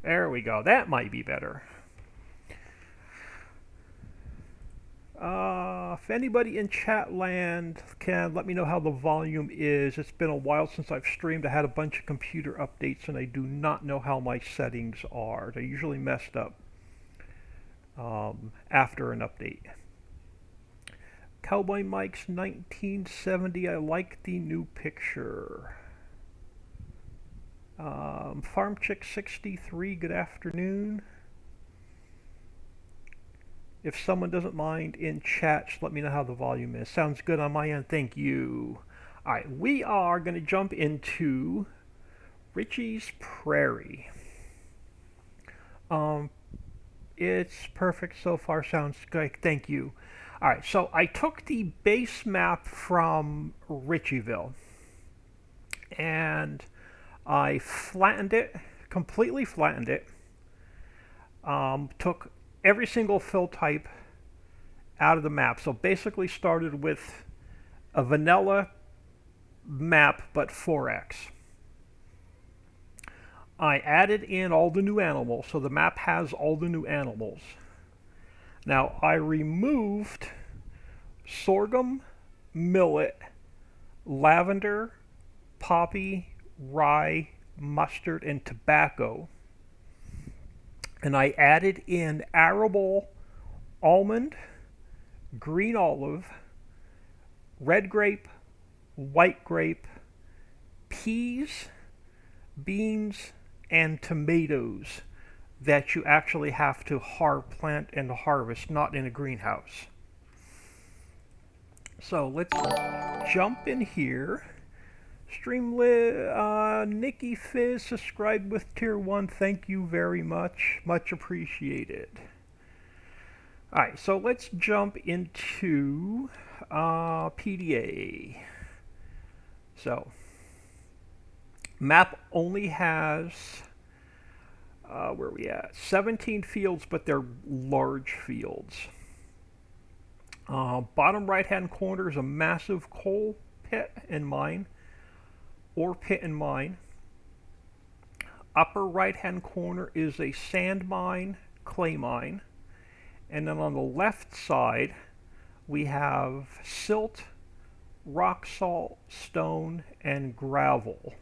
There we go. That might be better. If anybody in chat land can let me know how the volume is. It's been a while since I've streamed. I had a bunch of computer updates and I do not know how my settings are. They're usually messed up after an update. Cowboy Mike's 1970. I like the new picture. Farm Chick 63. Good afternoon. If someone doesn't mind in chat, just let me know how the volume is. Sounds good on my end. Thank you. All right, we are going to jump into Richie's Prairie. It's perfect so far. Sounds good. Thank you. All right, so I took the base map from Richieville and I flattened it, completely flattened it. Took every single fill type out of the map. So basically started with a vanilla map, but 4x. I added in all the new animals, so the map has all the new animals. Now I removed sorghum, millet, lavender, poppy, rye, mustard, and tobacco. And I added in arable, almond, green olive, red grape, white grape, peas, beans, and tomatoes that you actually have to plant and harvest, not in a greenhouse. So let's jump in here. Streamlit, Nikki Fizz subscribed with tier 1. Thank you very much. Much appreciated. Alright, so let's jump into PDA. So, map only has, where are we at? 17 fields, but they're large fields. Bottom right hand corner is a massive coal pit and mine. Ore pit and mine. Upper right hand corner is a sand mine, clay mine. And then on the left side we have silt, rock salt, stone, and gravel.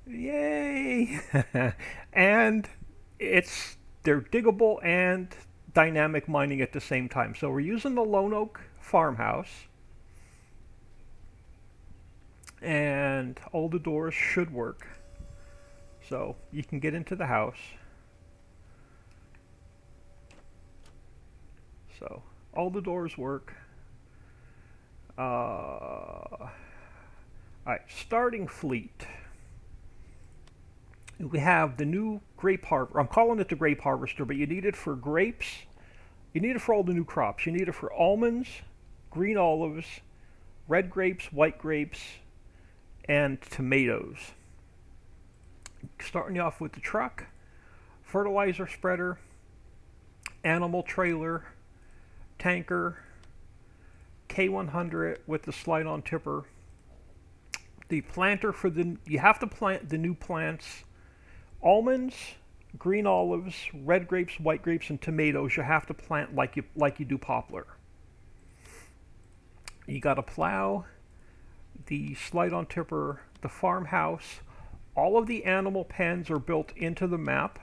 Yay! And they're diggable and dynamic mining at the same time. So we're using the Lone Oak farmhouse. And all the doors should work. So you can get into the house. So all the doors work. Alright, starting fleet. We have the new grape harvester. I'm calling it the grape harvester, but you need it for grapes. You need it for all the new crops. You need it for almonds, green olives, red grapes, white grapes, and tomatoes. Starting you off with the truck, fertilizer spreader, animal trailer, tanker, K100 with the slide-on tipper. The planter for you have to plant the new plants, almonds, green olives, red grapes, white grapes, and tomatoes. You have to plant like you do poplar. You got to plow, the slide-on tipper, the farmhouse. All of the animal pens are built into the map,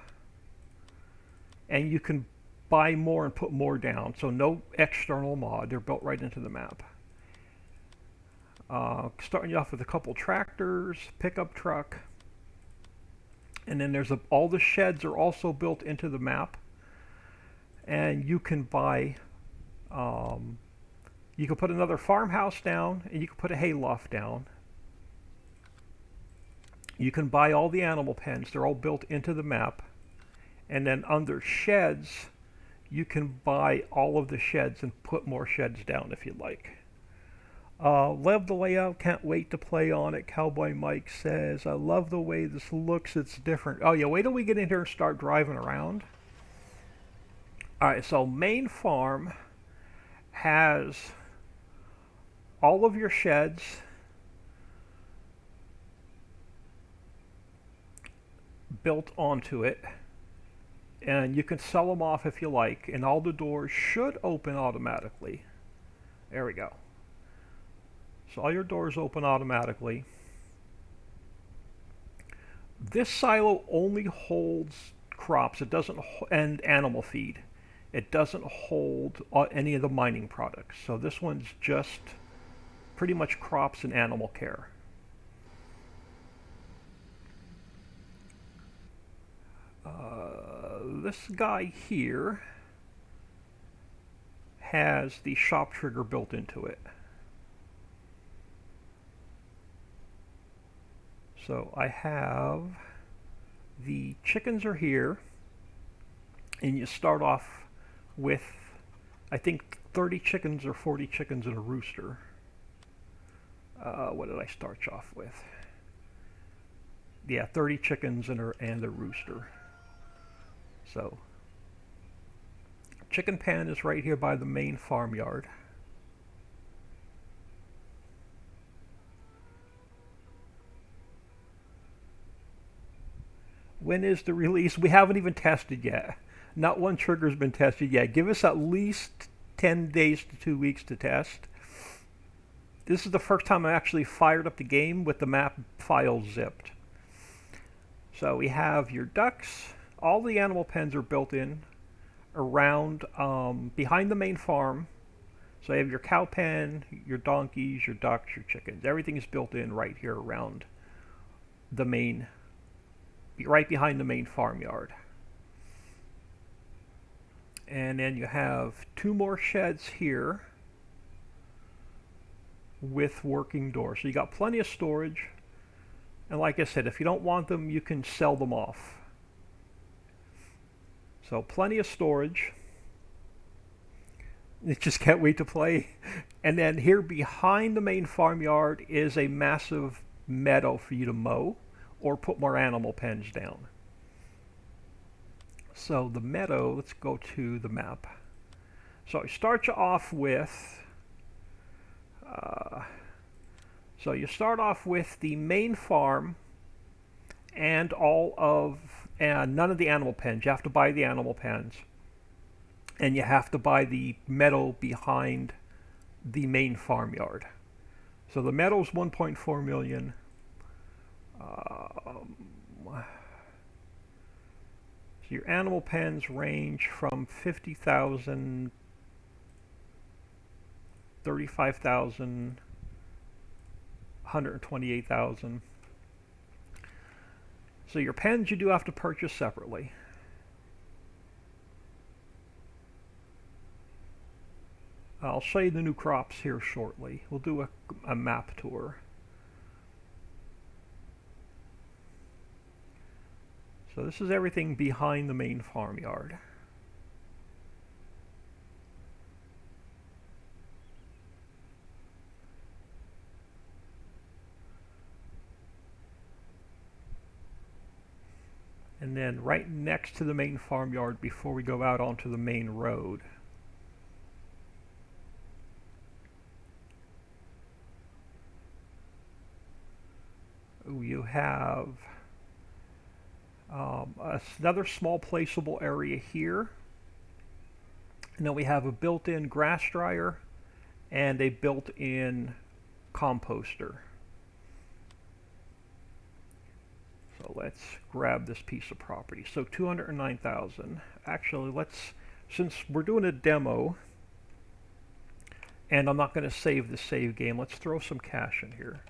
and you can buy more and put more down. So no external mod. They're built right into the map. Starting you off with a couple tractors, pickup truck, and then there's all the sheds are also built into the map, and you can buy. You can put another farmhouse down, and you can put a hayloft down. You can buy all the animal pens. They're all built into the map. And then under sheds, you can buy all of the sheds and put more sheds down if you'd like. Love the layout. Can't wait to play on it. Cowboy Mike says, I love the way this looks. It's different. Oh, yeah, wait till we get in here and start driving around. All right, so main farm has all of your sheds, built onto it, and you can sell them off if you like, and all the doors should open automatically. There we go. So all your doors open automatically. This silo only holds crops. It doesn't, and animal feed. It doesn't hold any of the mining products. So this one's just pretty much crops and animal care. This guy here has the shop trigger built into it. So I have the chickens are here, and you start off with, I think, 30 chickens or 40 chickens and a rooster. What did I start off with? Yeah, 30 chickens and a rooster. So, chicken pen is right here by the main farmyard. When is the release? We haven't even tested yet. Not one trigger's been tested yet. Give us at least 10 days to 2 weeks to test. This is the first time I actually fired up the game with the map file zipped. So we have your ducks. All the animal pens are built in around, behind the main farm. So you have your cow pen, your donkeys, your ducks, your chickens. Everything is built in right here around the main, right behind the main farmyard. And then you have 2 more sheds here with working doors. So you got plenty of storage. And like I said, if you don't want them, you can sell them off. So plenty of storage. I just can't wait to play. And then here behind the main farmyard is a massive meadow for you to mow or put more animal pens down. So the meadow, let's go to the map. So I start you off with, so you start off with the main farm and none of the animal pens. You have to buy the animal pens. And you have to buy the meadow behind the main farmyard. So the meadow's 1.4 million. So your animal pens range from 50,000, 35,000, 128,000. So your pens you do have to purchase separately. I'll show you the new crops here shortly. We'll do a map tour. So this is everything behind the main farmyard. And then right next to the main farmyard before we go out onto the main road, you have another small placeable area here. And then we have a built-in grass dryer and a built-in composter. So let's grab this piece of property. So 209,000. Actually, since we're doing a demo, and I'm not going to save the save game, let's throw some cash in here.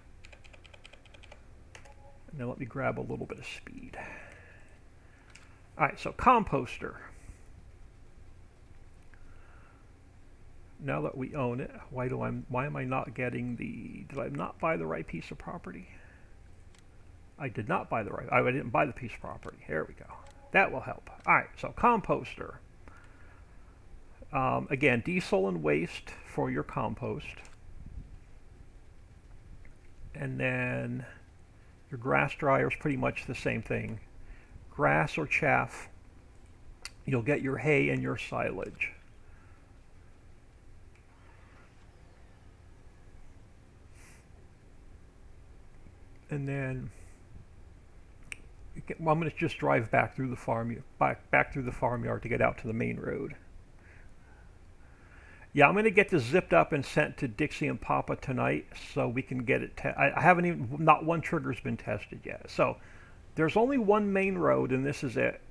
And then let me grab a little bit of speed. Alright, so composter. Now that we own it, why am I not getting did I not buy the right piece of property? I did not buy I didn't buy the piece of property. Here we go. That will help. Alright, so composter. Again, diesel and waste for your compost. And then your grass dryer is pretty much the same thing. Grass or chaff, you'll get your hay and your silage. And then Well, I'm going to just drive back through the back through the farmyard to get out to the main road. Yeah, I'm going to get this zipped up and sent to Dixie and Papa tonight, so we can get it. I haven't even, not one trigger's been tested yet. So there's only one main road, and this is it,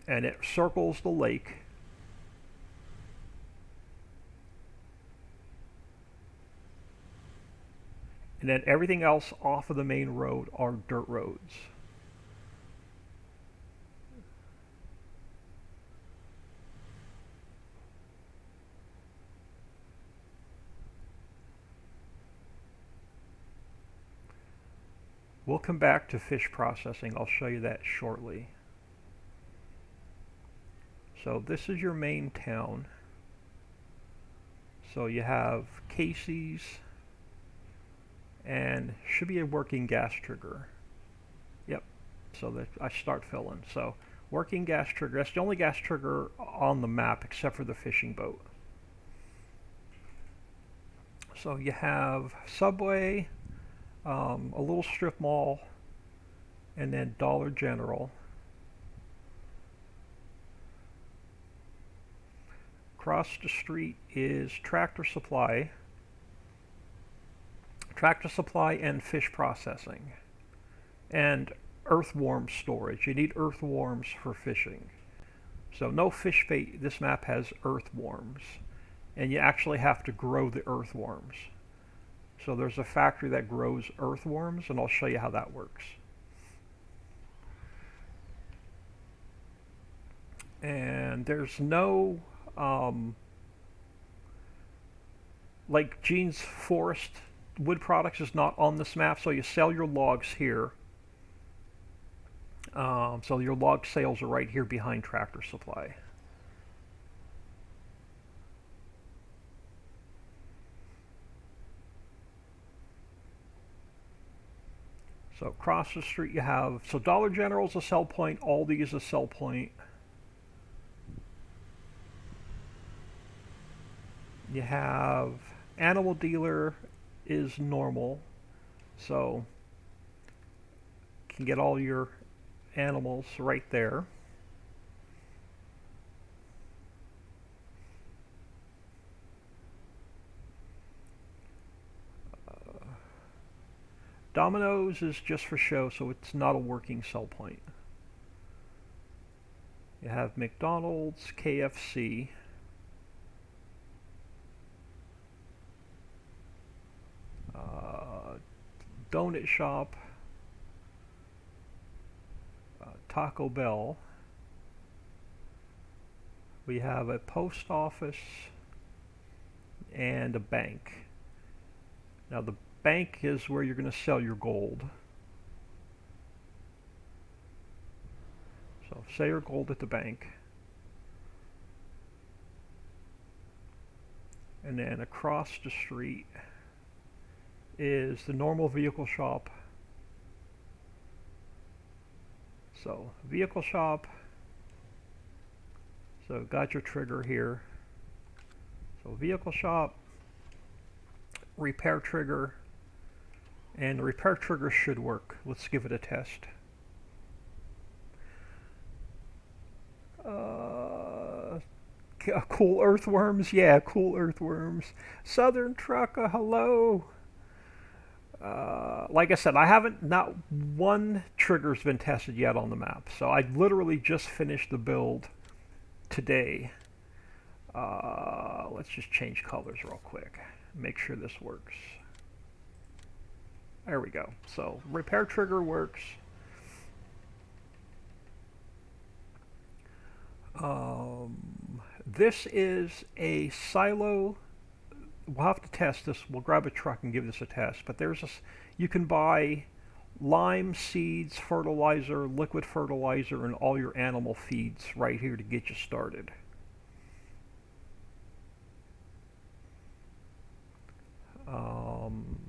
and it circles the lake. And then everything else off of the main road are dirt roads. We'll come back to fish processing. I'll show you that shortly. So this is your main town. So you have Casey's, and should be a working gas trigger. Yep. So that I start filling. So working gas trigger. That's the only gas trigger on the map except for the fishing boat. So you have Subway, a little strip mall, and then Dollar General. Across the street is Tractor Supply. Tractor Supply and fish processing. And earthworm storage. You need earthworms for fishing. So no fish bait. This map has earthworms. And you actually have to grow the earthworms. So there's a factory that grows earthworms, and I'll show you how that works. And there's no, like Gene's Forest Wood Products is not on this map, so you sell your logs here. So your log sales are right here behind Tractor Supply. So across the street you have, so Dollar General is a sell point, Aldi is a sell point. You have Animal Dealer is normal, so you can get all your animals right there. Domino's is just for show, so it's not a working sell point. You have McDonald's, KFC. Donut shop, Taco Bell. We have a post office and a bank. Now the bank is where you're going to sell your gold. So sell your gold at the bank. And then across the street is the normal vehicle shop. So vehicle shop. So got your trigger here. So vehicle shop, repair trigger, and the repair trigger should work. Let's give it a test. Cool earthworms, yeah, cool earthworms. Southern Trucker, hello. Like I said, not one trigger's been tested yet on the map. So I literally just finished the build today. Let's just change colors real quick. Make sure this works. There we go. So repair trigger works. This is a silo. We'll have to test this. We'll grab a truck and give this a test. But you can buy lime, seeds, fertilizer, liquid fertilizer, and all your animal feeds right here to get you started.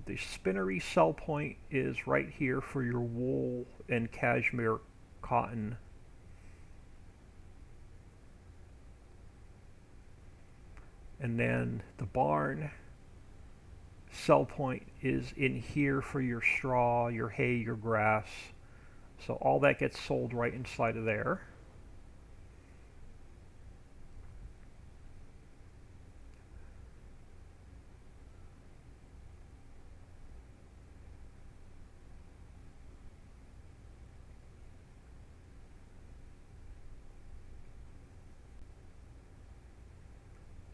The spinnery sell point is right here for your wool and cashmere cotton. And then the barn sell point is in here for your straw, your hay, your grass, So all that gets sold right inside of there.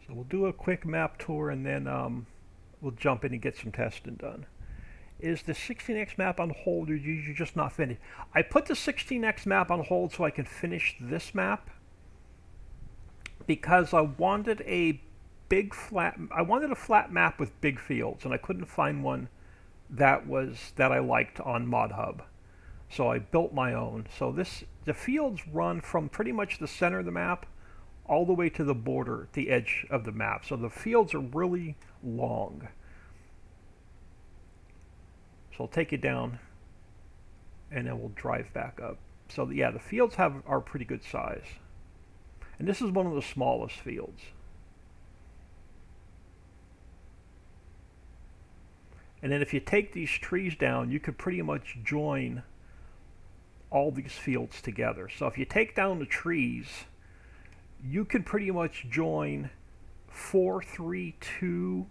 So we'll do a quick map tour and then we'll jump in and get some testing done. Is the 16x map on hold, or you just not finished? I put the 16x map on hold so I can finish this map because I wanted a flat map with big fields, and I couldn't find one that I liked on ModHub. So I built my own. So the fields run from pretty much the center of the map all the way to the border, the edge of the map. So the fields are really long. So I'll take it down, and then we'll drive back up. So yeah, the fields are pretty good size. And this is one of the smallest fields. And then if you take these trees down, you could pretty much join all these fields together. So if you take down the trees, you could pretty much join 4, 3, 2,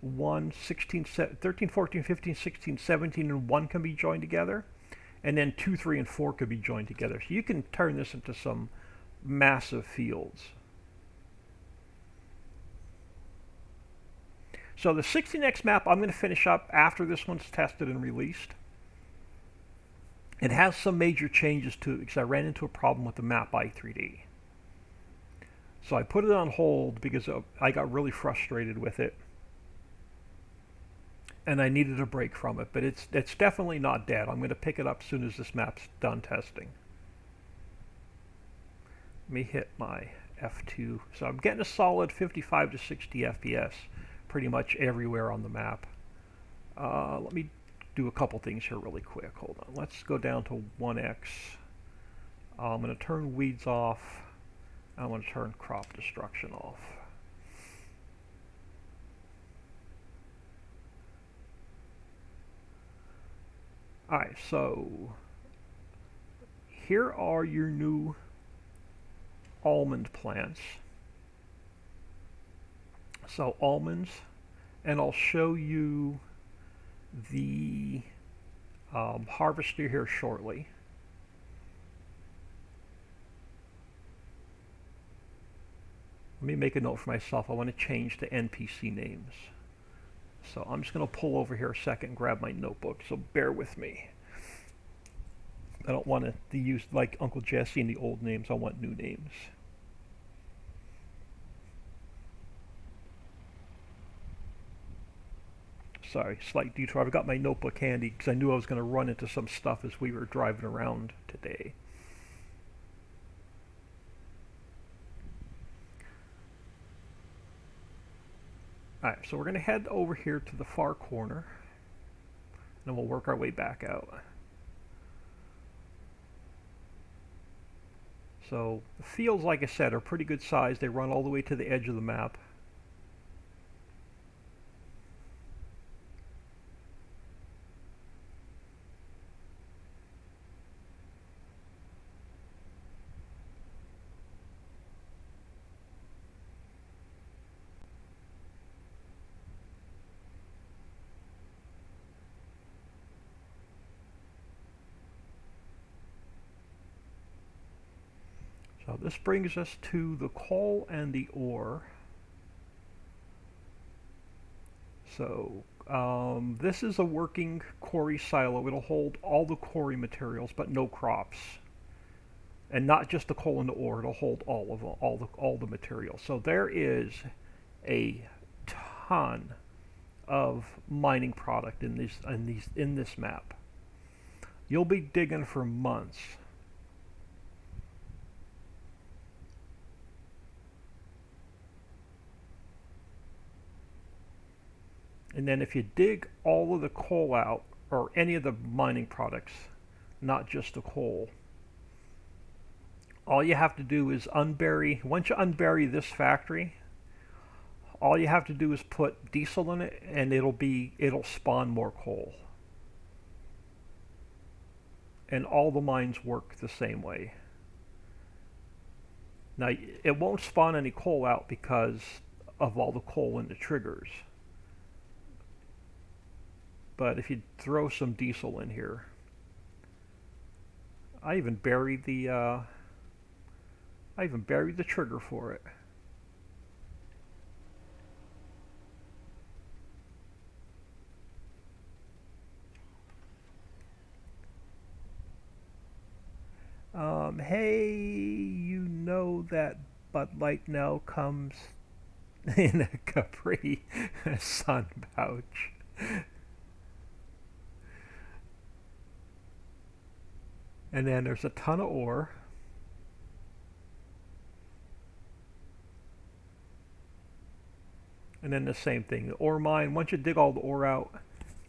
1, 16, 13, 14, 15, 16, 17, and 1 can be joined together. And then 2, 3, and 4 could be joined together. So you can turn this into some massive fields. So the 16x map I'm going to finish up after this one's tested and released. It has some major changes to it because I ran into a problem with the map by 3D. So I put it on hold because I got really frustrated with it. And I needed a break from it, but it's definitely not dead. I'm going to pick it up as soon as this map's done testing. Let me hit my F2. So I'm getting a solid 55 to 60 FPS pretty much everywhere on the map. Let me do a couple things here really quick. Hold on. Let's go down to 1x. I'm going to turn weeds off. I'm going to turn crop destruction off. Alright, so here are your new almond plants. So almonds, and I'll show you the harvester here shortly. Let me make a note for myself. I want to change the NPC names. So I'm just going to pull over here a second and grab my notebook, so bear with me. I don't want to use like Uncle Jesse and the old names. I want new names. Sorry, slight detour. I've got my notebook handy because I knew I was going to run into some stuff as we were driving around today. Alright, so we're going to head over here to the far corner, and then we'll work our way back out. So the fields, like I said, are pretty good size. They run all the way to the edge of the map. So this brings us to the coal and the ore. So this is a working quarry silo. It'll hold all the quarry materials, but no crops, and not just the coal and the ore. It'll hold all of them, all the materials. So there is a ton of mining product in this map. You'll be digging for months. And then if you dig all of the coal out, or any of the mining products, not just the coal, all you have to do is unbury. Once you unbury this factory, all you have to do is put diesel in it, and it'll spawn more coal. and all the mines work the same way. Now, it won't spawn any coal out because of all the coal in the triggers. But if you throw some diesel in here, I even buried the trigger for it. Hey, you know that Bud Light now comes in a Capri Sun pouch. And then there's a ton of ore. And then the same thing, the ore mine, once you dig all the ore out,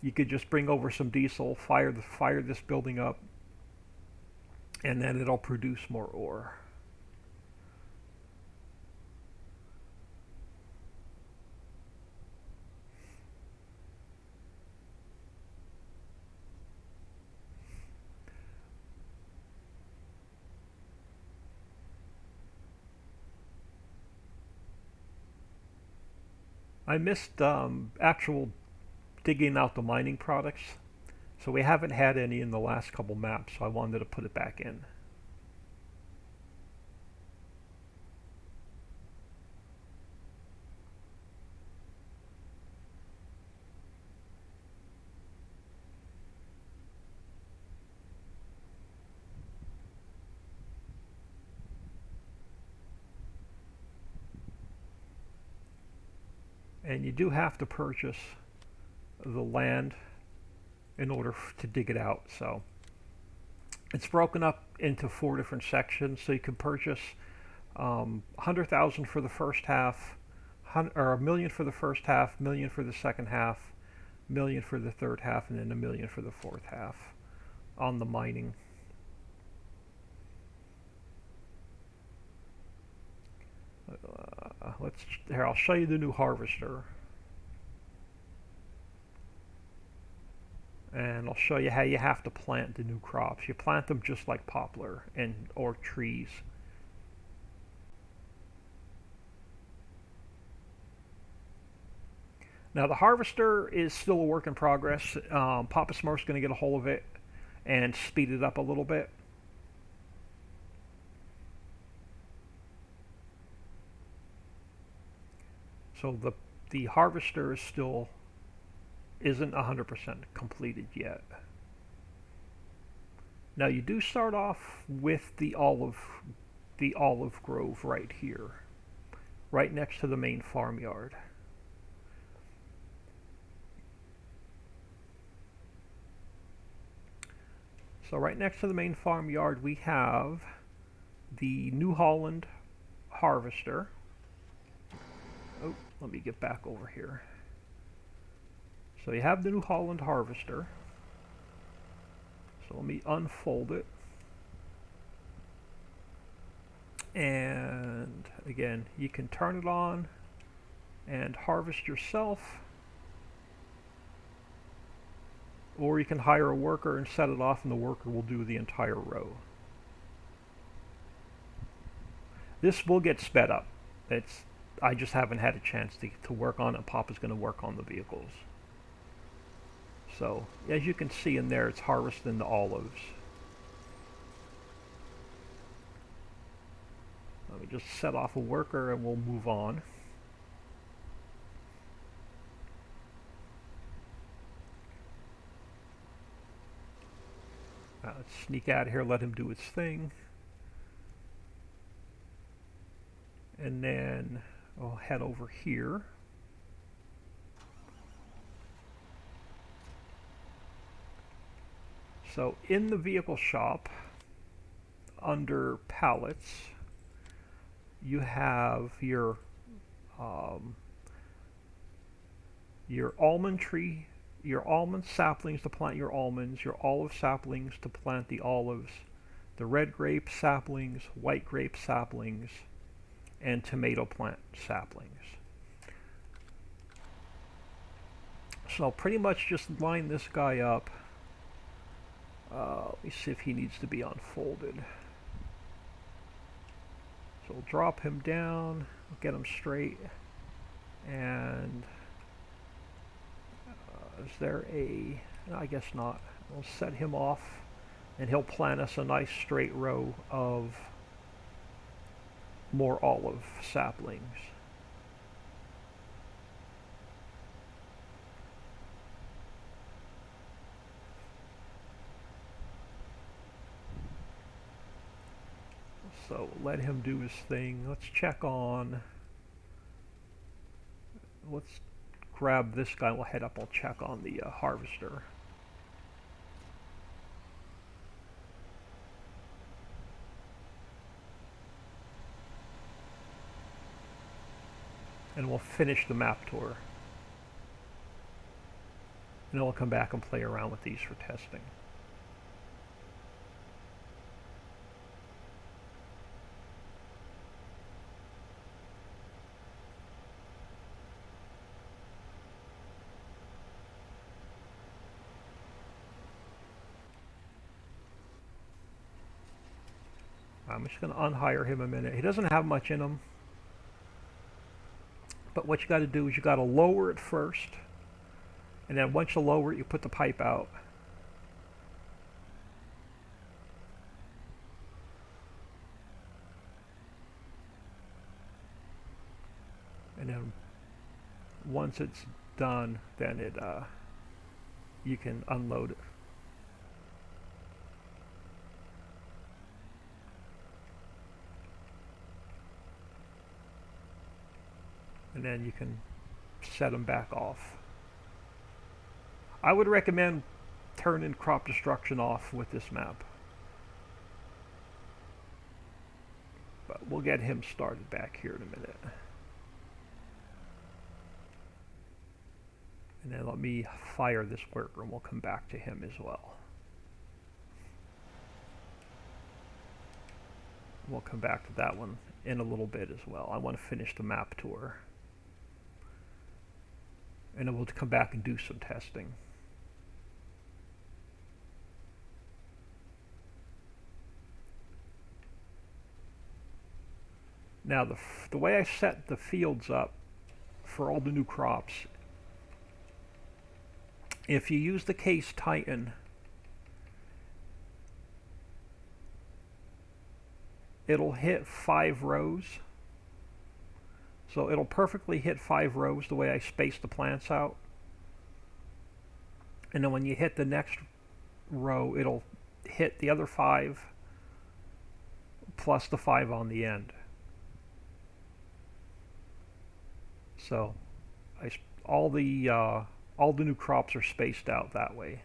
you could just bring over some diesel, fire this building up, and then it'll produce more ore. I missed actual digging out the mining products, so we haven't had any in the last couple maps, so I wanted to put it back in. And you do have to purchase the land in order to dig it out. So it's broken up into 4 different sections. So you can purchase 100,000 for the first half, or $1 million for the first half, $1 million for the second half, $1 million for the third half, and then $1 million for the fourth half on the mining. Here, I'll show you the new harvester. And I'll show you how you have to plant the new crops. You plant them just like poplar or trees. Now the harvester is still a work in progress. Papa Smurf's going to get a hold of it and speed it up a little bit. So the harvester isn't 100% completed yet. Now you do start off with the olive grove right here, right next to the main farmyard. So right next to the main farmyard we have the New Holland Harvester. Oh, let me get back over here. So you have the New Holland Harvester. So let me unfold it. And again, you can turn it on and harvest yourself. Or you can hire a worker and set it off and the worker will do the entire row. This will get sped up. I just haven't had a chance to work on it. Papa's going to work on the vehicles. So, as you can see in there, it's harvesting the olives. Let me just set off a worker and we'll move on. Let's sneak out of here, let him do his thing. And then I'll head over here. So in the vehicle shop, under pallets, you have your almond tree, your almond saplings to plant your almonds, your olive saplings to plant the olives, the red grape saplings, white grape saplings, and tomato plant saplings. So pretty much just line this guy up Let me see if he needs to be unfolded. So we'll drop him down, get him straight, and is there a... no, I guess not. We'll set him off, and he'll plant us a nice straight row of more olive saplings. So let him do his thing. Let's check on... let's grab this guy. We'll head up. I'll check on the harvester. And we'll finish the map tour. And then we'll come back and play around with these for testing. I'm just going to unhire him a minute. He doesn't have much in him. But what you got to do is you got to lower it first. And then once you lower it, you put the pipe out. And then once it's done, then it you can unload it. And then you can set them back off. I would recommend turning crop destruction off with this map. But we'll get him started back here in a minute. And then let me fire this worker and we'll come back to him as well. We'll come back to that one in a little bit as well. I want to finish the map tour. And then we'll come back and do some testing. Now the way I set the fields up for all the new crops, if you use the case Titan, it'll hit 5 rows. So it'll perfectly hit 5 rows the way I space the plants out. And then when you hit the next row, it'll hit the other 5 plus the 5 on the end. So all the new crops are spaced out that way.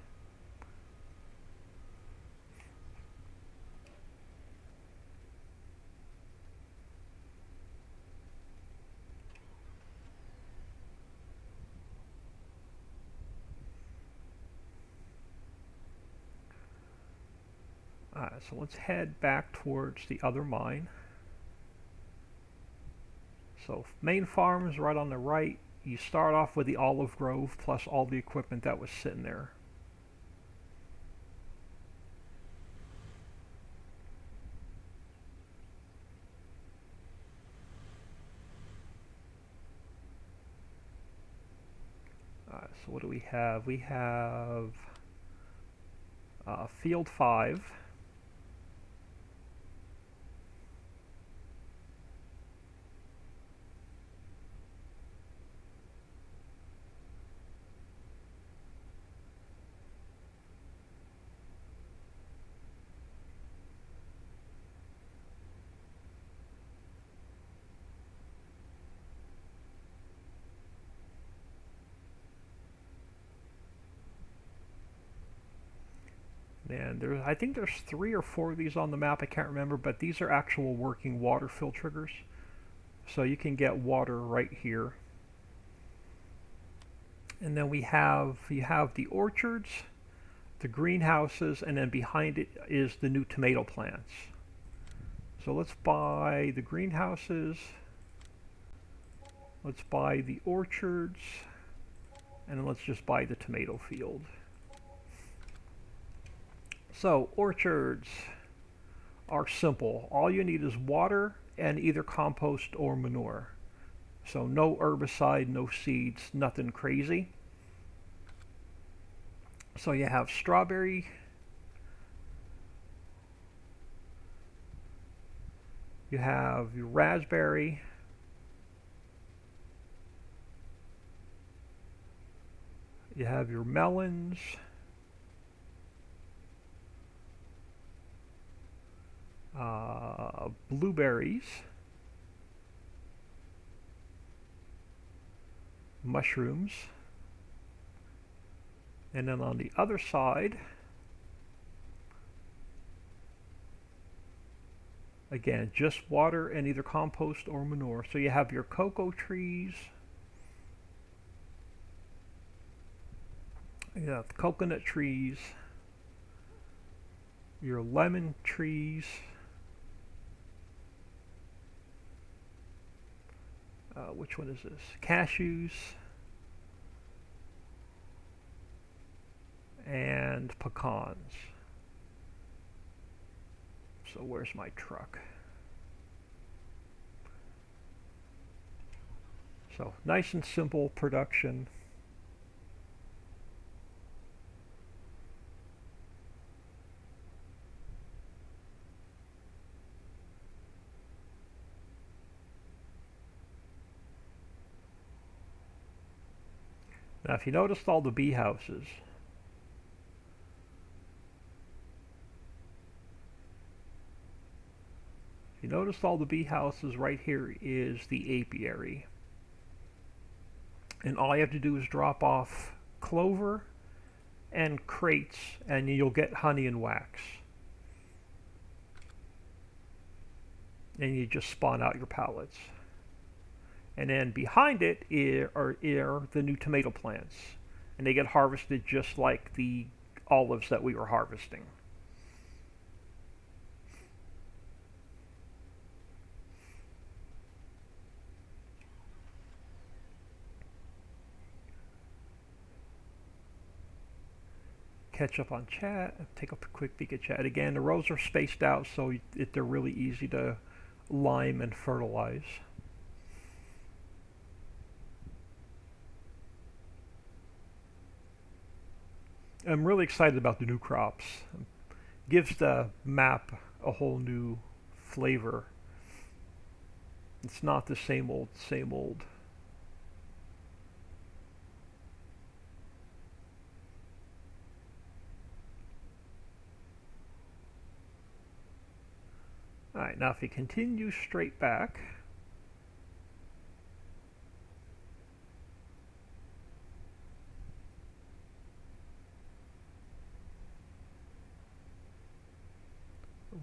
So let's head back towards the other mine. So main farm is right on the right. You start off with the olive grove plus all the equipment that was sitting there. So what do we have? We have field 5. And I think there's 3 or 4 of these on the map, I can't remember, but these are actual working water fill triggers. So you can get water right here. And then you have the orchards, the greenhouses, and then behind it is the new tomato plants. So let's buy the greenhouses, let's buy the orchards, and then let's just buy the tomato field. So orchards are simple. All you need is water and either compost or manure. So no herbicide, no seeds, nothing crazy. So you have strawberry, you have your raspberry, you have your melons, blueberries, mushrooms, and then on the other side, again, just water and either compost or manure. So you have your cocoa trees, you have coconut trees, your lemon trees, which one is this? Cashews, and pecans. So where's my truck? So nice and simple production. Now if you noticed all the bee houses, right here is the apiary. And all you have to do is drop off clover and crates and you'll get honey and wax. And you just spawn out your pallets. And then behind it are the new tomato plants. And they get harvested just like the olives that we were harvesting. Catch up on chat, take a quick peek at chat. Again, the rows are spaced out so they're really easy to lime and fertilize. I'm really excited about the new crops. Gives the map a whole new flavor. It's not the same old, same old. Alright, now if you continue straight back,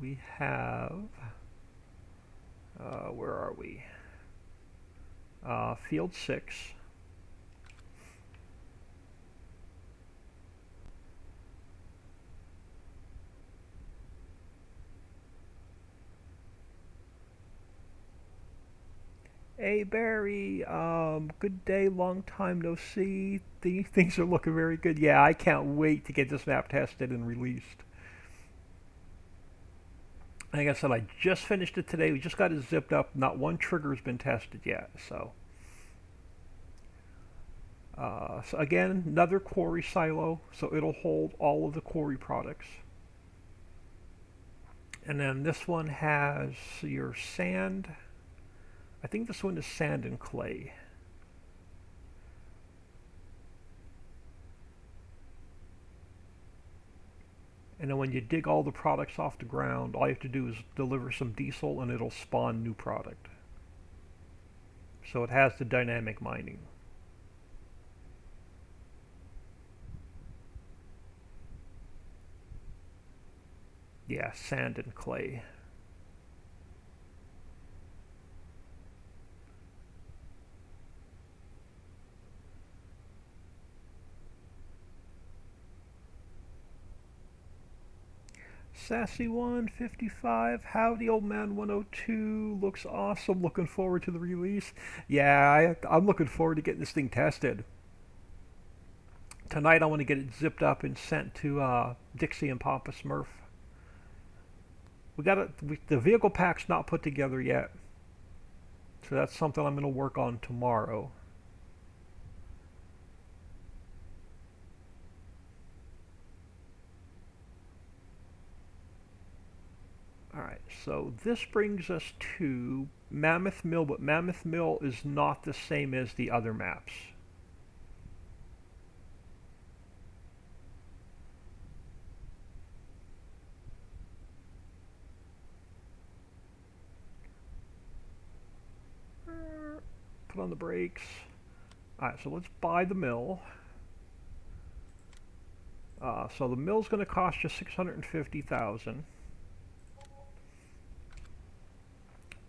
we have, where are we? Field 6. Hey Barry, good day, long time no see. Things are looking very good. Yeah, I can't wait to get this map tested and released. Like I said, I just finished it today. We just got it zipped up. Not one trigger's been tested yet. So again, another Quarry Silo. So it'll hold all of the Quarry products. And then this one has your sand. I think this one is sand and clay. And then when you dig all the products off the ground, all you have to do is deliver some diesel and it'll spawn new product. So it has the dynamic mining. Yeah, sand and clay. Sassy 155, howdy old man 102, looks awesome, looking forward to the release. Yeah, I'm looking forward to getting this thing tested. Tonight I want to get it zipped up and sent to Dixie and Papa Smurf. The vehicle pack's not put together yet, so that's something I'm going to work on tomorrow. Alright, so this brings us to Mammoth Mill, but Mammoth Mill is not the same as the other maps. Put on the brakes. Alright, so let's buy the mill. So the mill's going to cost you $650,000.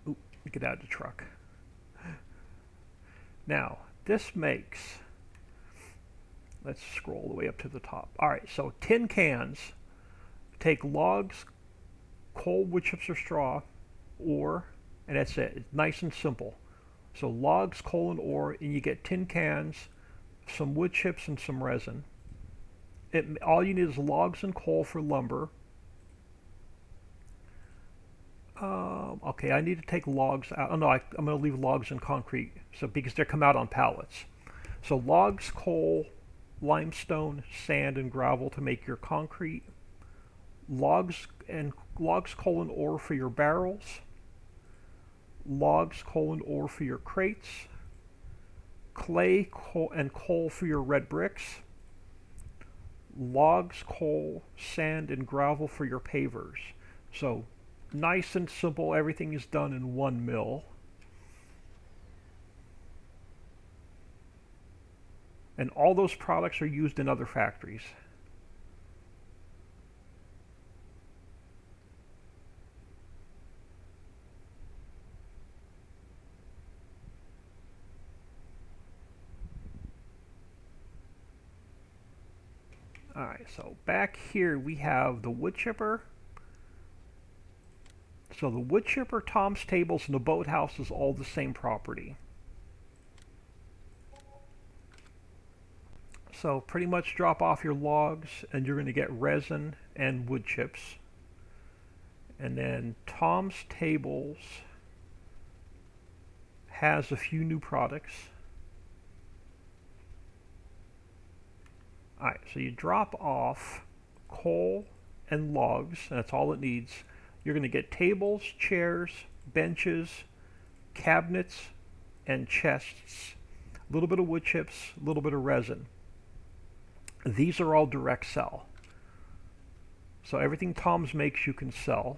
Oop, get out of the truck. Now, this makes, let's scroll all the way up to the top. Alright, so tin cans, take logs, coal, wood chips, or straw, ore, and that's it. It's nice and simple. So logs, coal, and ore, and you get tin cans, some wood chips, and some resin. All you need is logs and coal for lumber. Okay, I need to take logs out. Oh no, I'm going to leave logs and concrete, so because they come out on pallets. So logs, coal, limestone, sand, and gravel to make your concrete. Logs, coal, and ore for your barrels. Logs, coal, and ore for your crates. Clay, and coal for your red bricks. Logs, coal, sand, and gravel for your pavers. So nice and simple, everything is done in one mill. And all those products are used in other factories. Alright, so back here we have the wood chipper. So the wood chipper, Tom's tables, and the boathouse is all the same property. So pretty much drop off your logs and you're going to get resin and wood chips. And then Tom's tables has a few new products. Alright, so you drop off coal and logs, and that's all it needs. You're going to get tables, chairs, benches, cabinets, and chests. A little bit of wood chips, a little bit of resin. These are all direct sell. So everything Tom's makes you can sell.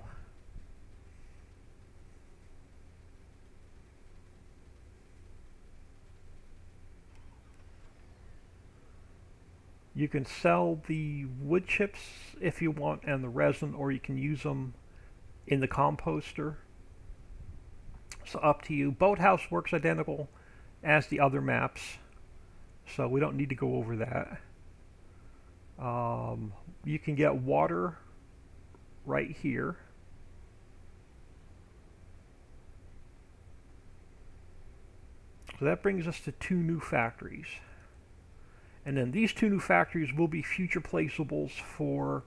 You can sell the wood chips if you want and the resin, or you can use them in the composter. So up to you. Boathouse works identical as the other maps, so we don't need to go over that. You can get water right here. So that brings us to two new factories. And then these two new factories will be future placeables for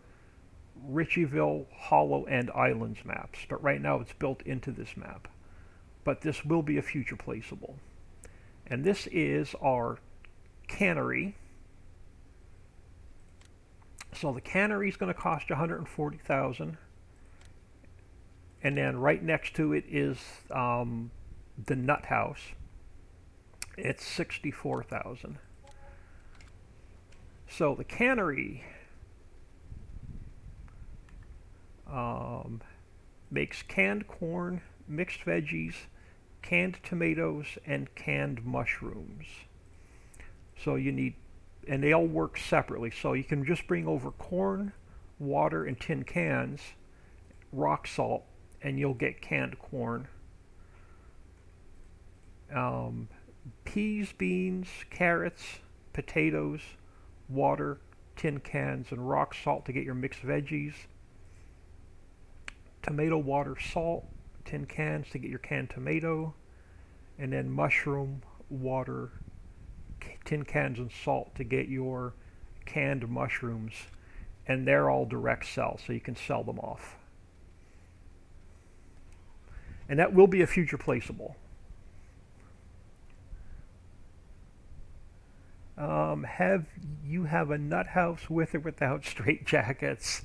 Ritchieville, Hollow, and Islands maps. But right now it's built into this map. But this will be a future placeable. And this is our cannery. So the cannery is going to cost you $140,000. And then right next to it is the nut house. It's $64,000. So the cannery makes canned corn, mixed veggies, canned tomatoes, and canned mushrooms. So you need, and they all work separately. So you can just bring over corn, water, and tin cans, rock salt, and you'll get canned corn. Peas, beans, carrots, potatoes, water, tin cans, and rock salt to get your mixed veggies. Tomato, water, salt, tin cans to get your canned tomato. And then mushroom, water, tin cans, and salt to get your canned mushrooms, and they're all direct sell, so you can sell them off. And that will be a future placeable. Have you have a nut house with or without straight jackets?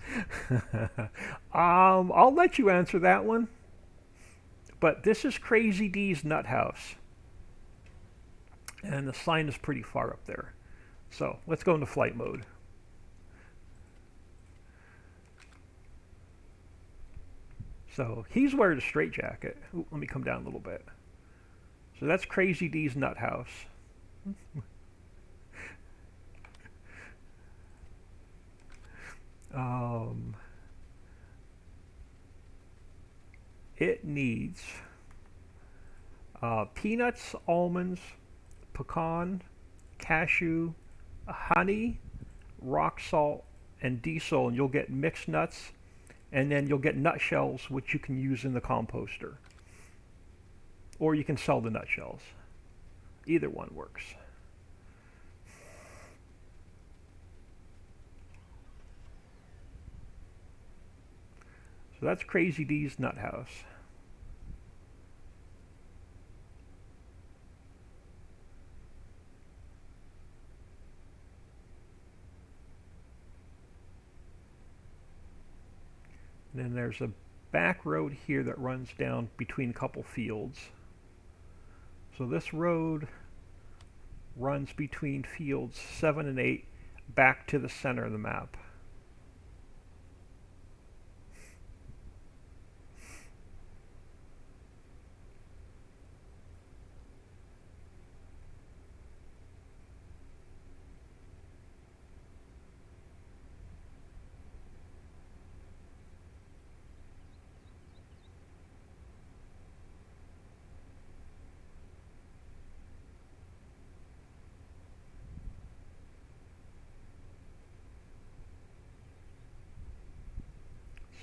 I'll let you answer that one. But this is Crazy D's nut house. And the sign is pretty far up there. So let's go into flight mode. So he's wearing a straight jacket. Ooh, let me come down a little bit. So that's Crazy D's nut house. It needs peanuts, almonds, pecan, cashew, honey, rock salt, and diesel, and you'll get mixed nuts, and then you'll get nutshells, which you can use in the composter. Or you can sell the nutshells. Either one works. So that's Crazy D's nut house. And then there's a back road here that runs down between a couple fields. So this road runs between fields 7 and 8 back to the center of the map.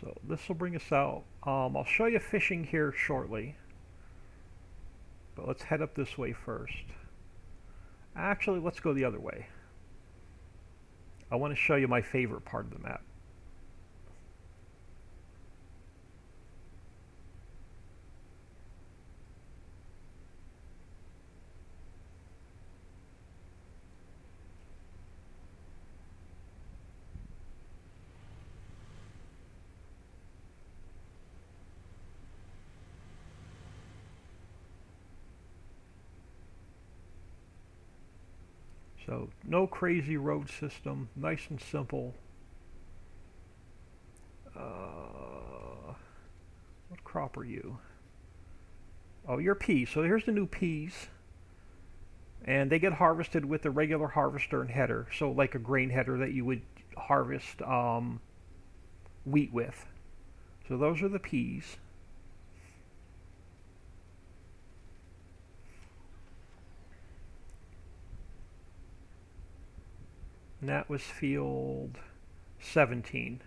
So this will bring us out. I'll show you fishing here shortly, but let's head up this way first. Actually, let's go the other way. I want to show you my favorite part of the map. So no crazy road system, nice and simple. What crop are you? Oh, you're peas. So here's the new peas. And they get harvested with a regular harvester and header. So like a grain header that you would harvest wheat with. So those are the peas. And that was field 17.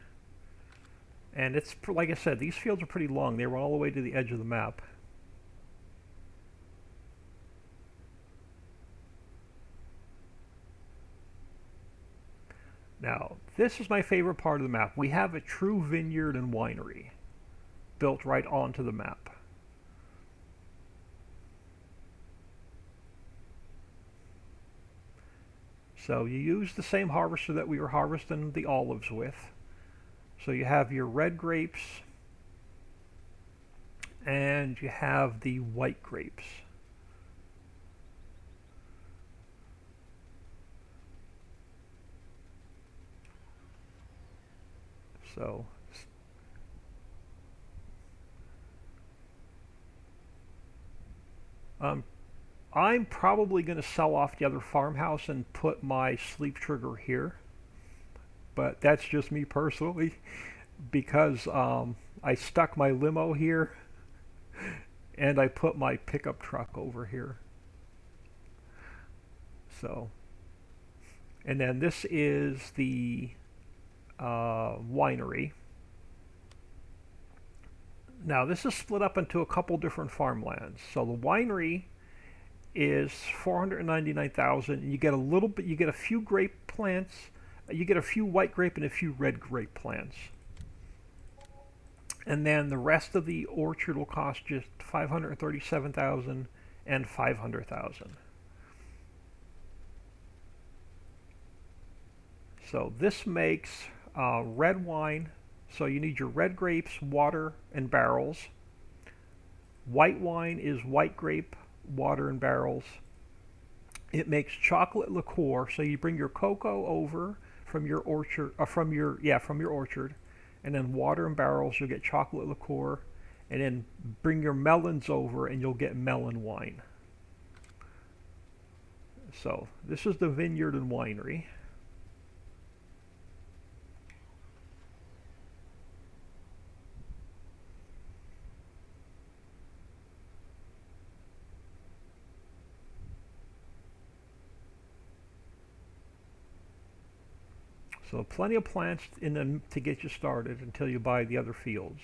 And it's, like I said, these fields are pretty long. They run all the way to the edge of the map. Now, this is my favorite part of the map. We have a true vineyard and winery built right onto the map. So you use the same harvester that we were harvesting the olives with. So you have your red grapes and you have the white grapes. So I'm probably going to sell off the other farmhouse and put my sleep trigger here. But that's just me personally, because I stuck my limo here and I put my pickup truck over here. So, and then this is the winery. Now this is split up into a couple different farmlands. So the winery is 499,000, and you get a little bit, you get a few grape plants, You get a few white grape and a few red grape plants. And then the rest of the orchard will cost just 537,000 and 500,000. So this makes red wine. So you need your red grapes, water, and barrels. White wine is white grape, water, and barrels. It makes chocolate liqueur. So you bring your cocoa over from your orchard, from your orchard, and then water and barrels. You'll get chocolate liqueur, and then bring your melons over, and you'll get melon wine. So this is the Vineyard and Winery. So plenty of plants in them to get you started until you buy the other fields.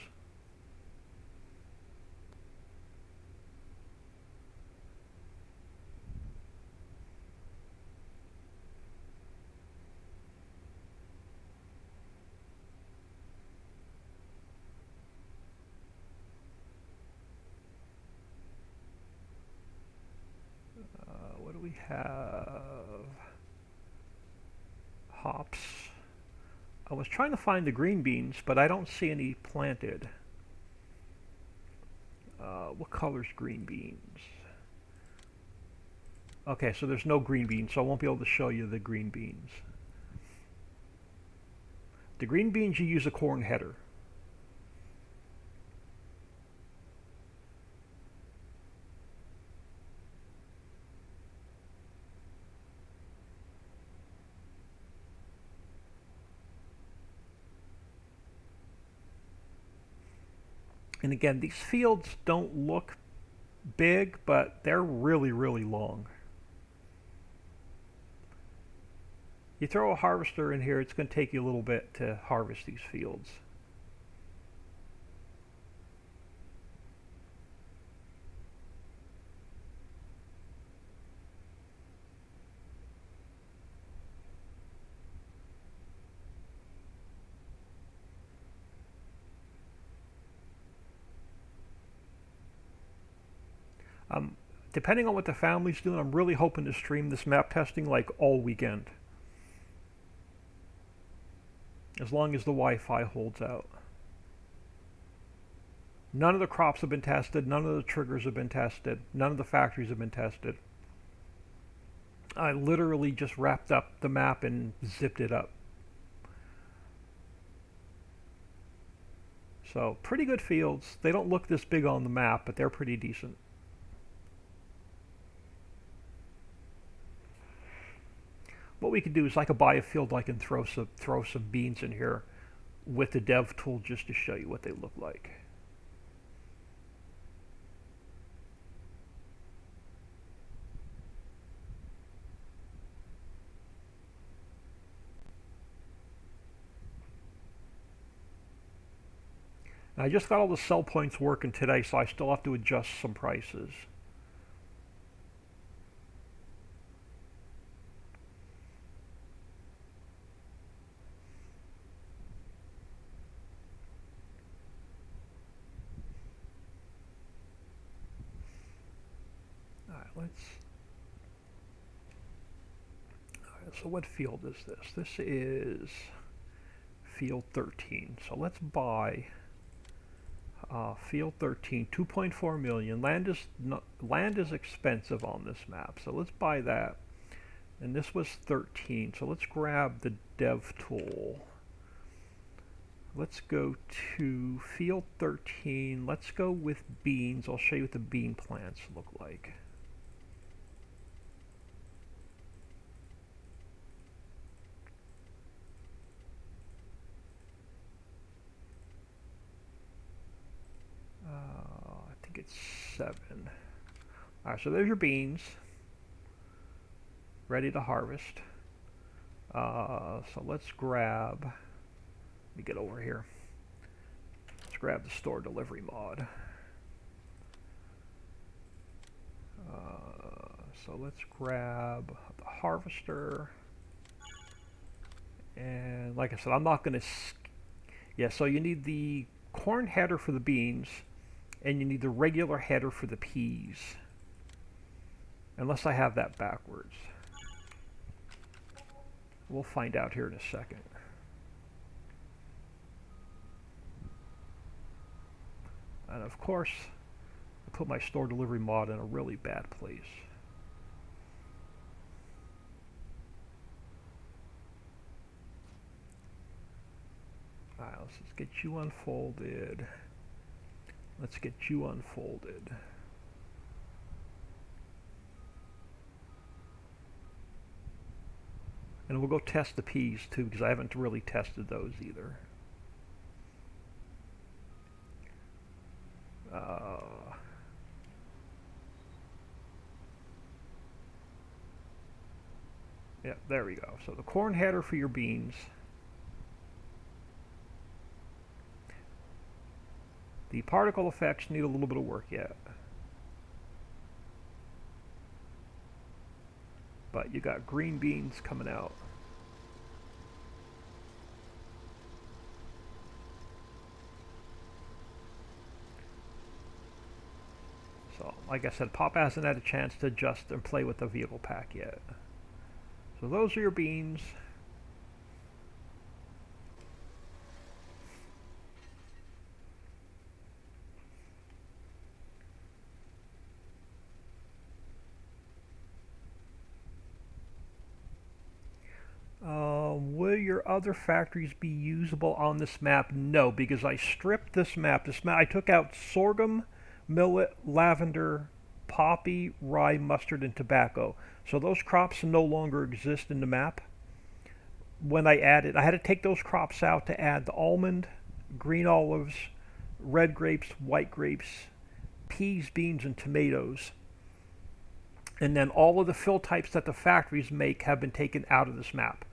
What do we have? Hops. I was trying to find the green beans, but I don't see any planted. What color's green beans? Okay, so there's no green beans, so I won't be able to show you the green beans. The green beans, you use a corn header. And again, these fields don't look big, but they're really, really long. You throw a harvester in here, it's going to take you a little bit to harvest these fields. Depending on what the family's doing, I'm really hoping to stream this map testing like all weekend. As long as the Wi-Fi holds out. None of the crops have been tested, none of the triggers have been tested, none of the factories have been tested. I literally just wrapped up the map and zipped it up. So, pretty good fields. They don't look this big on the map, but they're pretty decent. What we could do is I could buy a field, I can throw some beans in here with the dev tool just to show you what they look like. Now, I just got all the sell points working today, so I still have to adjust some prices. So what field is this? This is field 13. So let's buy field 13, 2.4 million. Land is expensive on this map, so let's buy that. And this was 13, so let's grab the dev tool. Let's go to field 13. Let's go with beans. I'll show you what the bean plants look like. I think it's 7. Alright, so there's your beans. Ready to harvest. So let's grab, let me get over here. Let's grab the store delivery mod. So let's grab the harvester And like I said, I'm not going to... Yeah, so you need the corn header for the beans, and you need the regular header for the peas. Unless I have that backwards. We'll find out here in a second. And of course, I put my store delivery mod in a really bad place. Alright, let's just get you unfolded. Let's get you unfolded. And we'll go test the peas too, because I haven't really tested those either. Yeah, there we go. So the corn header for your beans. The particle effects need a little bit of work yet. But you got green beans coming out. So, like I said, Pop hasn't had a chance to adjust and play with the vehicle pack yet. So those are your beans. Will your other factories be usable on this map? No, because I stripped this map. I took out sorghum, millet, lavender, poppy, rye, mustard, and tobacco. So those crops no longer exist in the map. When I had to take those crops out to add the almond, green olives, red grapes, white grapes, peas, beans, and tomatoes. And then all of the fill types that the factories make have been taken out of this map.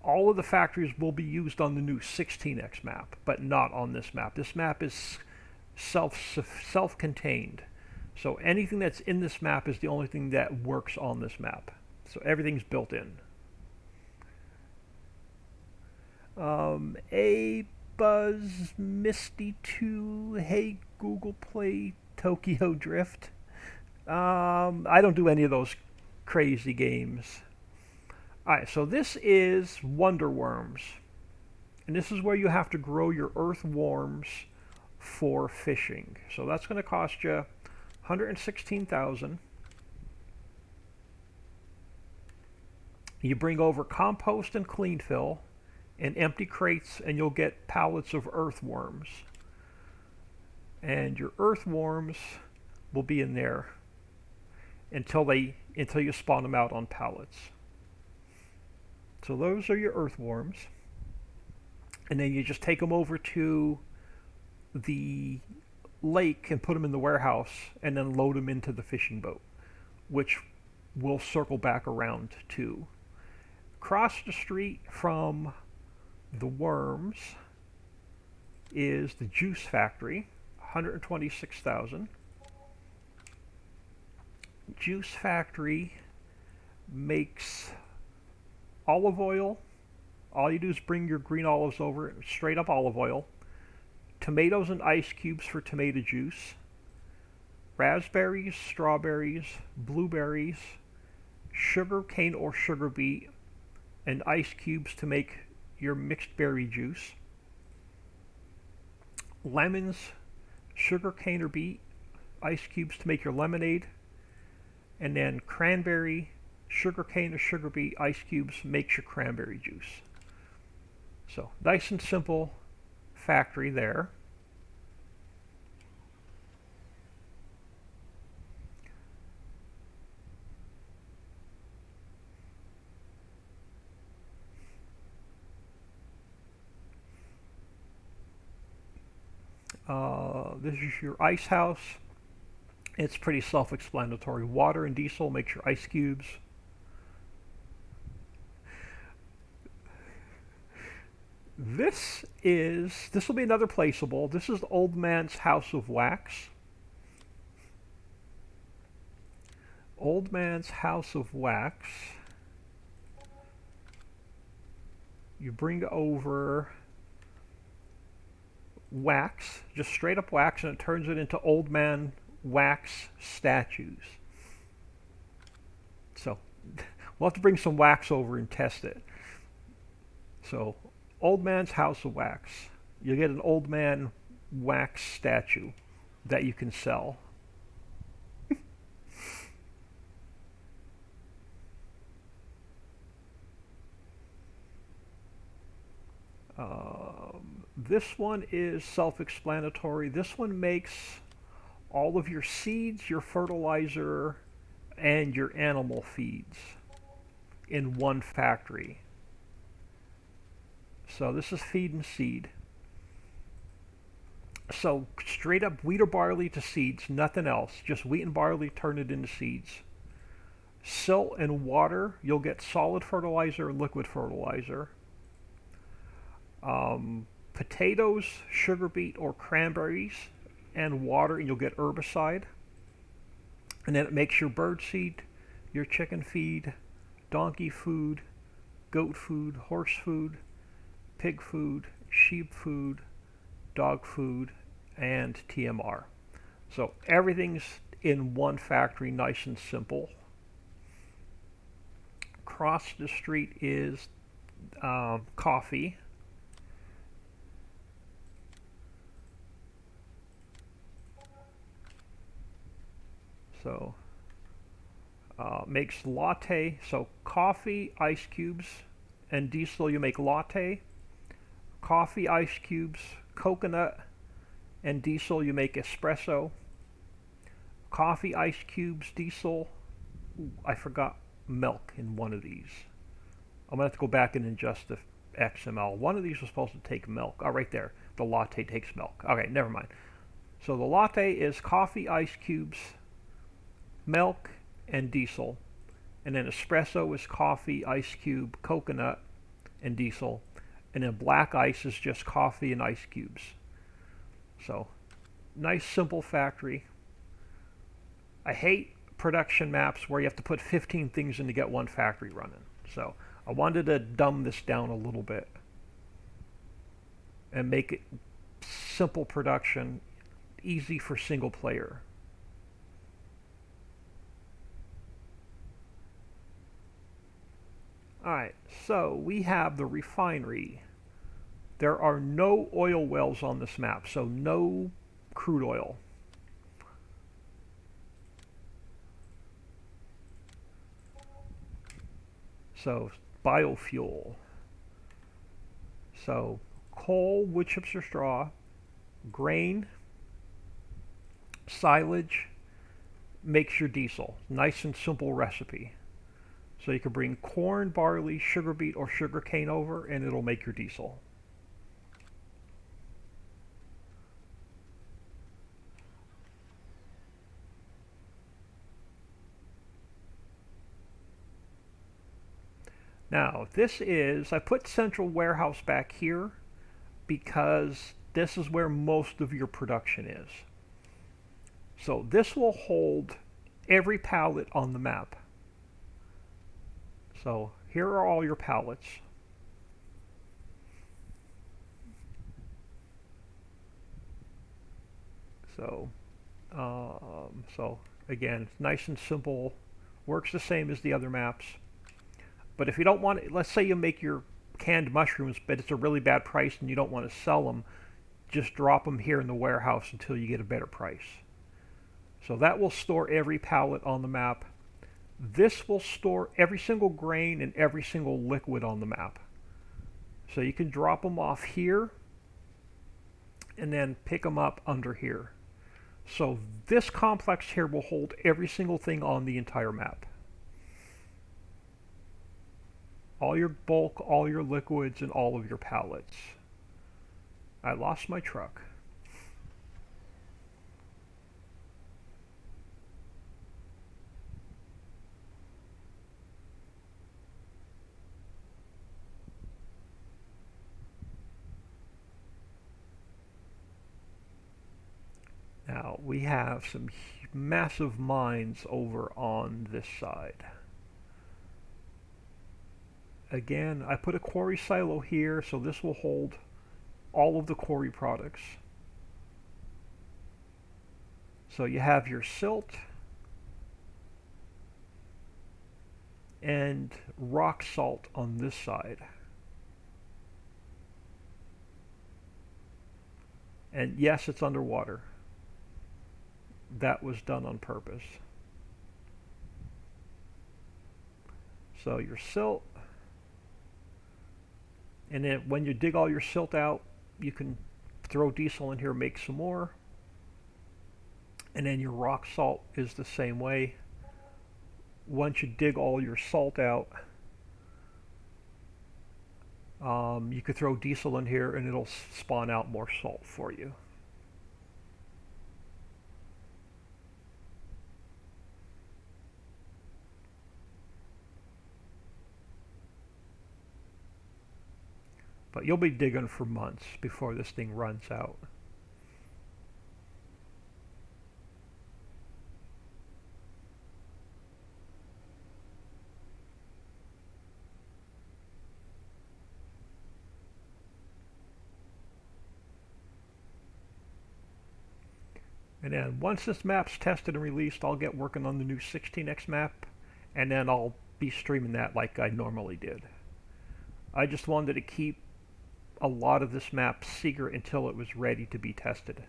All of the factories will be used on the new 16x map, but not on this map. This map is self-contained. So anything that's in this map is the only thing that works on this map. So everything's built in. A Buzz Misty 2, hey Google Play Tokyo Drift. I don't do any of those crazy games. Alright, so this is Wonder Worms. And this is where you have to grow your earthworms for fishing. So that's going to cost you $116,000. You bring over compost and clean fill and empty crates, and you'll get pallets of earthworms. And your earthworms will be in there until you spawn them out on pallets. So those are your earthworms. And then you just take them over to the lake and put them in the warehouse and then load them into the fishing boat, which will circle back around to. Across the street from the worms is the juice factory, $126,000. Juice factory makes olive oil. All you do is bring your green olives over, straight up olive oil, tomatoes and ice cubes for tomato juice, raspberries, strawberries, blueberries, sugar cane or sugar beet, and ice cubes to make your mixed berry juice, lemons, sugar cane or beet, ice cubes to make your lemonade, and then cranberry, sugar cane or sugar beet, ice cubes makes your cranberry juice. So nice and simple factory there. This is your ice house. It's pretty self-explanatory. Water and diesel makes your ice cubes. This will be another placeable. This is the Old Man's House of Wax. Old Man's House of Wax. you bring over wax, just straight up wax, and it turns it into old man wax statues. So we'll have to bring some wax over and test it. So old man's house of wax. You'll get an old man wax statue that you can sell. This one is self-explanatory. This one makes all of your seeds, your fertilizer, and your animal feeds in one factory. So this is feed and seed. So straight up wheat or barley to seeds, nothing else. Just wheat and barley, turn it into seeds. Silt and water, you'll get solid fertilizer and liquid fertilizer. Potatoes, sugar beet, or cranberries, and water, and you'll get herbicide. And then it makes your bird seed, your chicken feed, donkey food, goat food, horse food, pig food, sheep food, dog food, and TMR. So everything's in one factory, nice and simple. Across the street is coffee. So makes latte. So coffee, ice cubes, and diesel. You make latte. Coffee, ice cubes, coconut, and diesel. You make espresso. Coffee, ice cubes, diesel. Ooh, I forgot milk in one of these. I'm gonna have to go back and adjust the XML. One of these was supposed to take milk. Oh, right there. The latte takes milk. Okay, never mind. So the latte is coffee, ice cubes, milk, and diesel. And then espresso is coffee, ice cube, coconut, and diesel. And then black ice is just coffee and ice cubes. So, nice simple factory. I hate production maps where you have to put 15 things in to get one factory running. So, I wanted to dumb this down a little bit and make it simple production, easy for single player. Alright, so we have the refinery. There are no oil wells on this map, so no crude oil. So biofuel. So coal, wood chips or straw, grain, silage makes your diesel. Nice and simple recipe. So you can bring corn, barley, sugar beet, or sugar cane over, and it'll make your diesel. Now, this is, I put central warehouse back here because this is where most of your production is. So this will hold every pallet on the map. So here are all your pallets. So, so again, it's nice and simple. Works the same as the other maps. But if you don't want it, let's say you make your canned mushrooms, but it's a really bad price and you don't want to sell them, just drop them here in the warehouse until you get a better price. So that will store every pallet on the map. This will store every single grain and every single liquid on the map. So you can drop them off here and then pick them up under here. So this complex here will hold every single thing on the entire map. All your bulk, all your liquids, and all of your pallets. I lost my truck. Now, we have some massive mines over on this side. Again, I put a Quarry Silo here, so this will hold all of the Quarry products. So you have your silt and rock salt on this side. And yes, it's underwater. That was done on purpose. So your silt, and then when you dig all your silt out, you can throw diesel in here, make some more. And then your rock salt is the same way. Once you dig all your salt out, you could throw diesel in here and it'll spawn out more salt for you. But you'll be digging for months before this thing runs out. And then once this map's tested and released, I'll get working on the new 16x map, and then I'll be streaming that like I normally did. I just wanted to keep a lot of this map secret until it was ready to be tested.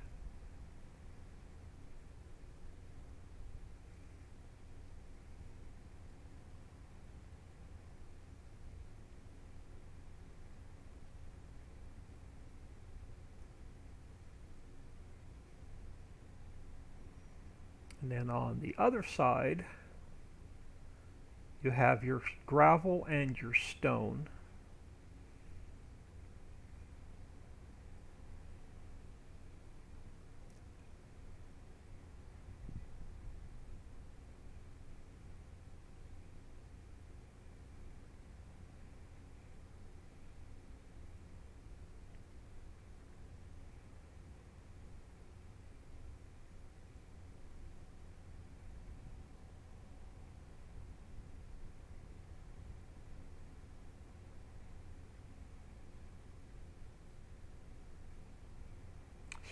And then on the other side, you have your gravel and your stone.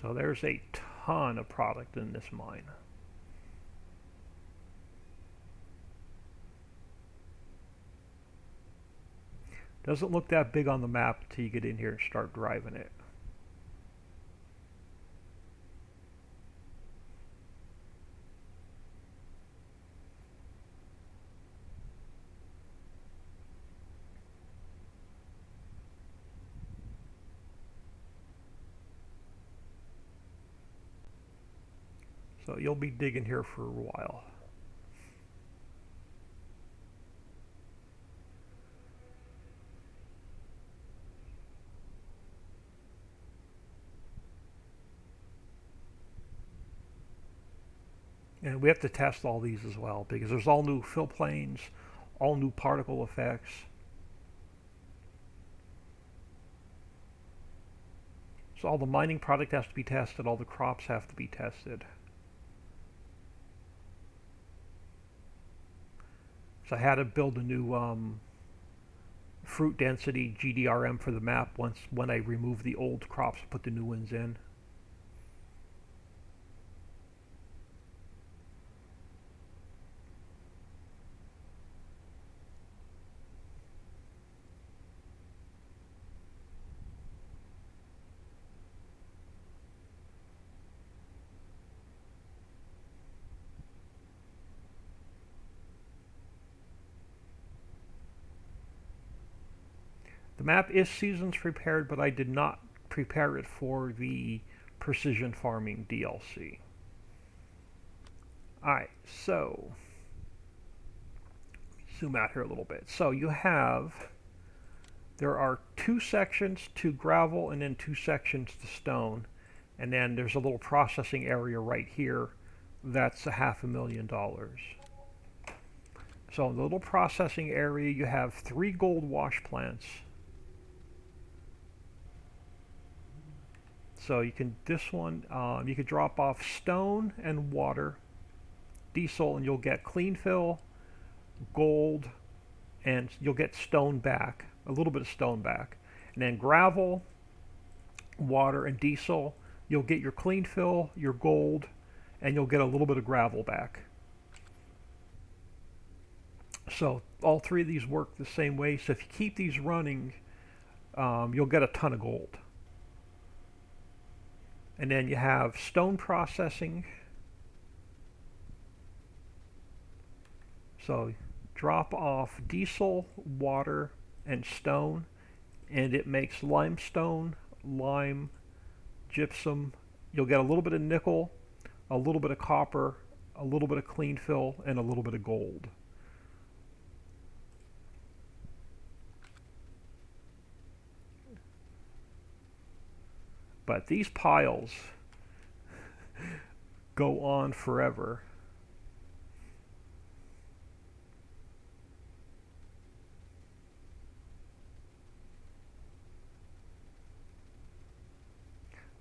So there's a ton of product in this mine. Doesn't look that big on the map until you get in here and start driving it. So you'll be digging here for a while. And we have to test all these as well because there's all new fill planes, all new particle effects. So all the mining product has to be tested, all the crops have to be tested. So I had to build a new fruit density GDRM for the map when I remove the old crops and put the new ones in. The map is seasons prepared, but I did not prepare it for the precision farming DLC. Alright, so zoom out here a little bit. So there are two sections to gravel and then two sections to stone. And then there's a little processing area right here that's $500,000. So in the little processing area, you have 3 gold wash plants. So you can, you could drop off stone and water, diesel, and you'll get clean fill, gold, and you'll get stone back, a little bit of stone back. And then gravel, water, and diesel, you'll get your clean fill, your gold, and you'll get a little bit of gravel back. So all three of these work the same way. So if you keep these running, you'll get a ton of gold. And then you have stone processing. So drop off diesel, water, and stone, and it makes limestone, lime, gypsum. You'll get a little bit of nickel, a little bit of copper, a little bit of clean fill, and a little bit of gold. But these piles go on forever.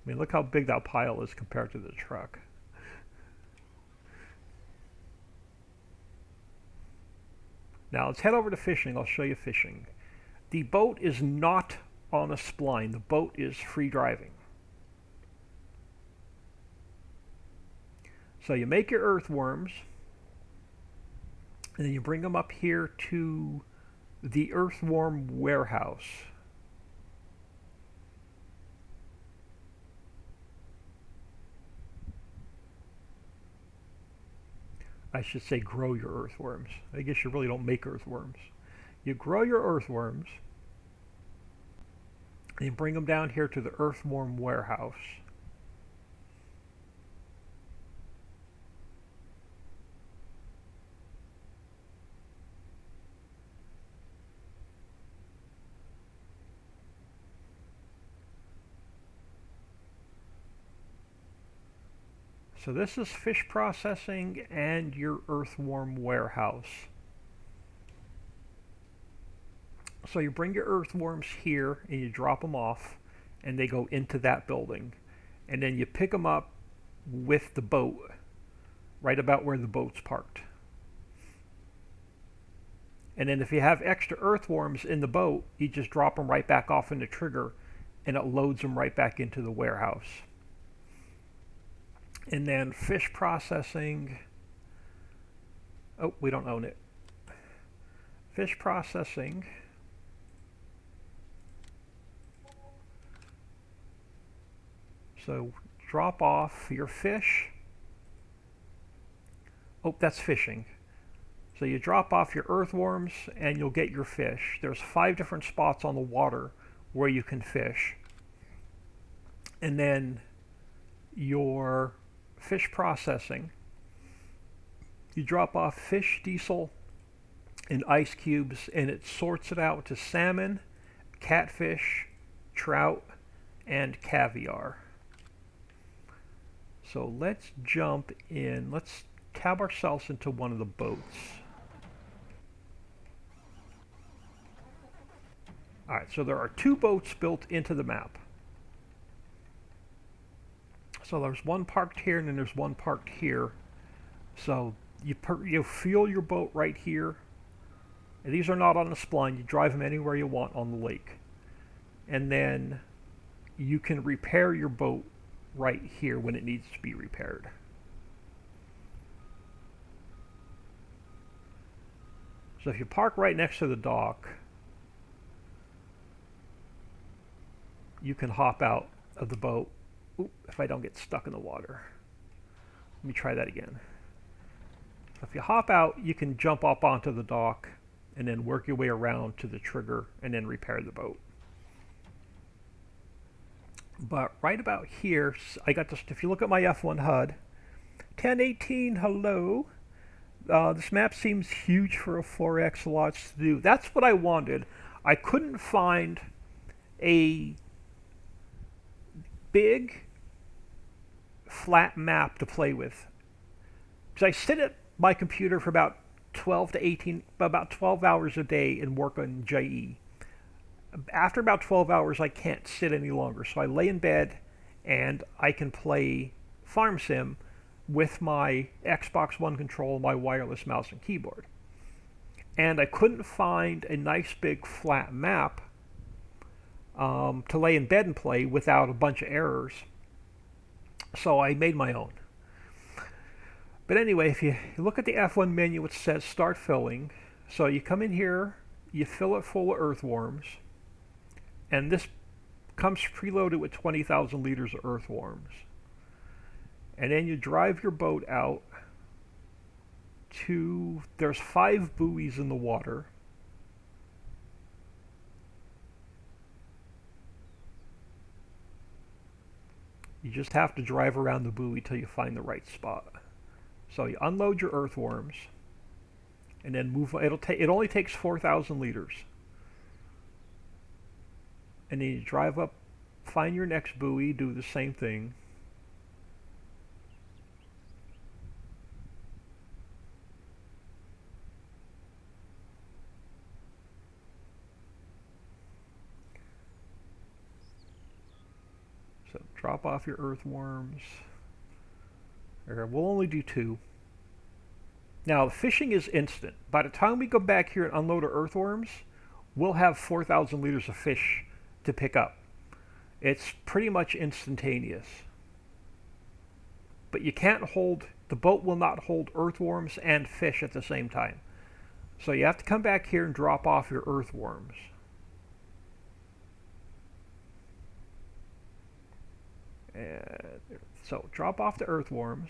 I mean, look how big that pile is compared to the truck. Now let's head over to fishing. I'll show you fishing. The boat is not on a spline. The boat is free driving. So you make your earthworms, and then you bring them up here to the earthworm warehouse. I should say grow your earthworms. I guess you really don't make earthworms. You grow your earthworms, and you bring them down here to the earthworm warehouse. So this is fish processing and your earthworm warehouse. So you bring your earthworms here and you drop them off, and they go into that building. And then you pick them up with the boat, right about where the boat's parked. And then if you have extra earthworms in the boat, you just drop them right back off in the trigger, and it loads them right back into the warehouse. And then fish processing. Oh, we don't own it. Fish processing. So drop off your fish. Oh, that's fishing. So you drop off your earthworms and you'll get your fish. There's 5 different spots on the water where you can fish. And then your fish processing, you drop off fish, diesel, and ice cubes, and it sorts it out to salmon, catfish, trout, and caviar. So let's jump in. Let's tab ourselves into one of the boats. Alright, so there are 2 boats built into the map. So there's one parked here, and then there's one parked here. So you fuel your boat right here. And these are not on the spline. You drive them anywhere you want on the lake. And then you can repair your boat right here when it needs to be repaired. So if you park right next to the dock, you can hop out of the boat. Oop, if I don't get stuck in the water. Let me try that again. So if you hop out, you can jump up onto the dock and then work your way around to the trigger and then repair the boat. But right about here, I got this. If you look at my F1 HUD, 1018, hello. This map seems huge for a 4X, lots to do. That's what I wanted. I couldn't find a big flat map to play with. Because I sit at my computer for about 12 hours a day and work on JE. After about 12 hours, I can't sit any longer. So I lay in bed and I can play Farm Sim with my Xbox One control, my wireless mouse and keyboard. And I couldn't find a nice big flat map to lay in bed and play without a bunch of errors. So I made my own. But anyway, if you look at the F1 menu, it says start filling. So you come in here, you fill it full of earthworms, and this comes preloaded with 20,000 liters of earthworms. And then you drive your boat out to, there's 5 buoys in the water. You just have to drive around the buoy till you find the right spot. So you unload your earthworms, and then move. It only takes 4,000 liters. And then you drive up, find your next buoy, do the same thing. So drop off your earthworms. We'll only do 2. Now, the fishing is instant. By the time we go back here and unload our earthworms, we'll have 4,000 liters of fish to pick up. It's pretty much instantaneous. But you can't hold, the boat will not hold earthworms and fish at the same time. So you have to come back here and drop off your earthworms. So drop off the earthworms,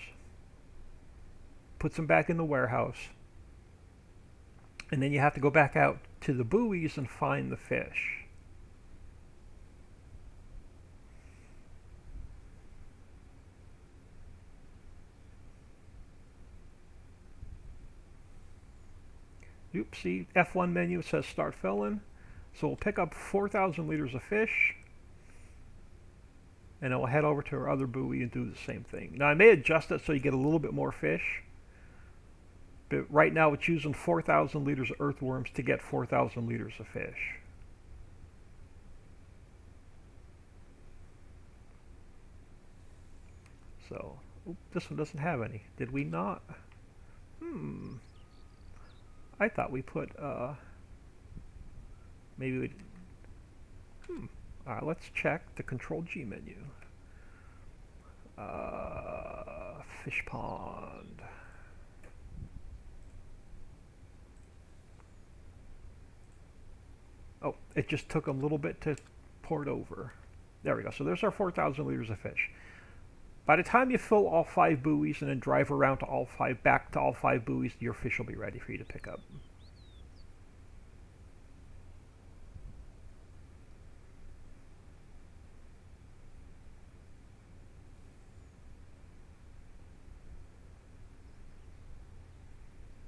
put them back in the warehouse, and then you have to go back out to the buoys and find the fish. Oops, see, F1 menu says start filling. So we'll pick up 4,000 liters of fish, and then we'll head over to our other buoy and do the same thing. Now I may adjust it so you get a little bit more fish, but right now it's using 4,000 liters of earthworms to get 4,000 liters of fish. So, this one doesn't have any. Did we not? I thought we put, maybe we, Alright, let's check the Control G menu. Fish pond. Oh, it just took a little bit to port over. There we go. So there's our 4,000 liters of fish. By the time you fill all 5 buoys and then drive around to all 5, back to all 5 buoys, your fish will be ready for you to pick up.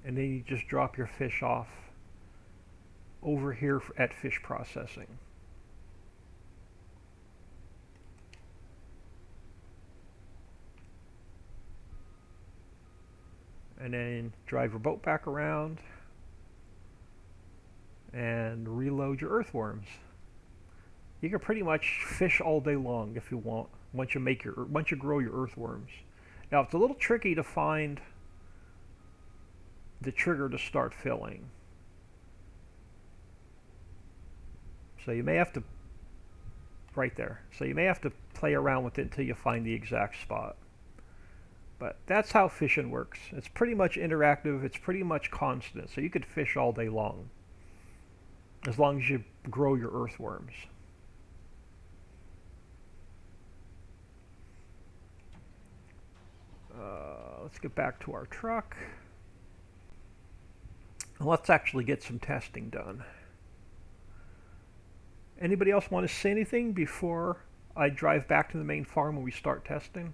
And then you just drop your fish off over here at fish processing. And then drive your boat back around and reload your earthworms. You can pretty much fish all day long if you want, once you grow your earthworms. Now it's a little tricky to find the trigger to start filling. So you may have to, right there, so you may have to play around with it until you find the exact spot. But that's how fishing works. It's pretty much interactive, it's pretty much constant, so you could fish all day long, as long as you grow your earthworms. Let's get back to our truck. Let's actually get some testing done. Anybody else want to say anything before I drive back to the main farm when we start testing?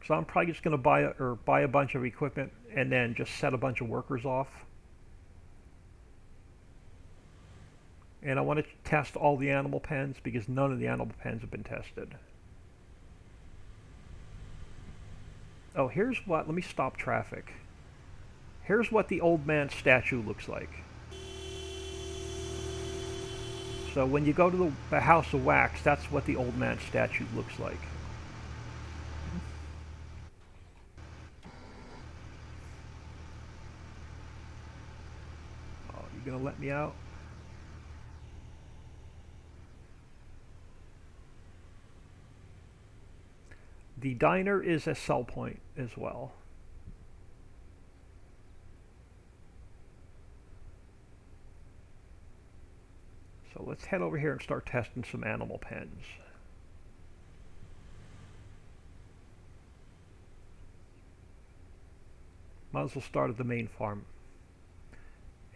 So I'm probably just going to buy a bunch of equipment and then just set a bunch of workers off. And I want to test all the animal pens because none of the animal pens have been tested. Oh, here's what, let me stop traffic. Here's what the old man statue looks like. So when you go to the House of Wax, that's what the old man statue looks like. gonna let me out. The diner is a sell point as well. So let's head over here and start testing some animal pens. Might as well start at the main farm.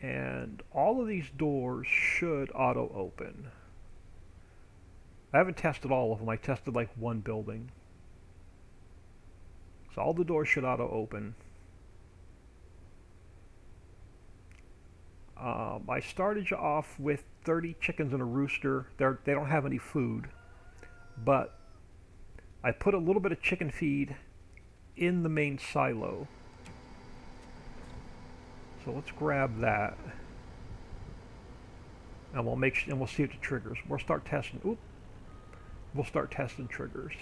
And all of these doors should auto open. I haven't tested all of them. I tested like one building. So all the doors should auto open. I started you off with 30 chickens and a rooster. They don't have any food, but I put a little bit of chicken feed in the main silo. So let's grab that, and we'll see if it triggers. We'll start testing. We'll start testing triggers.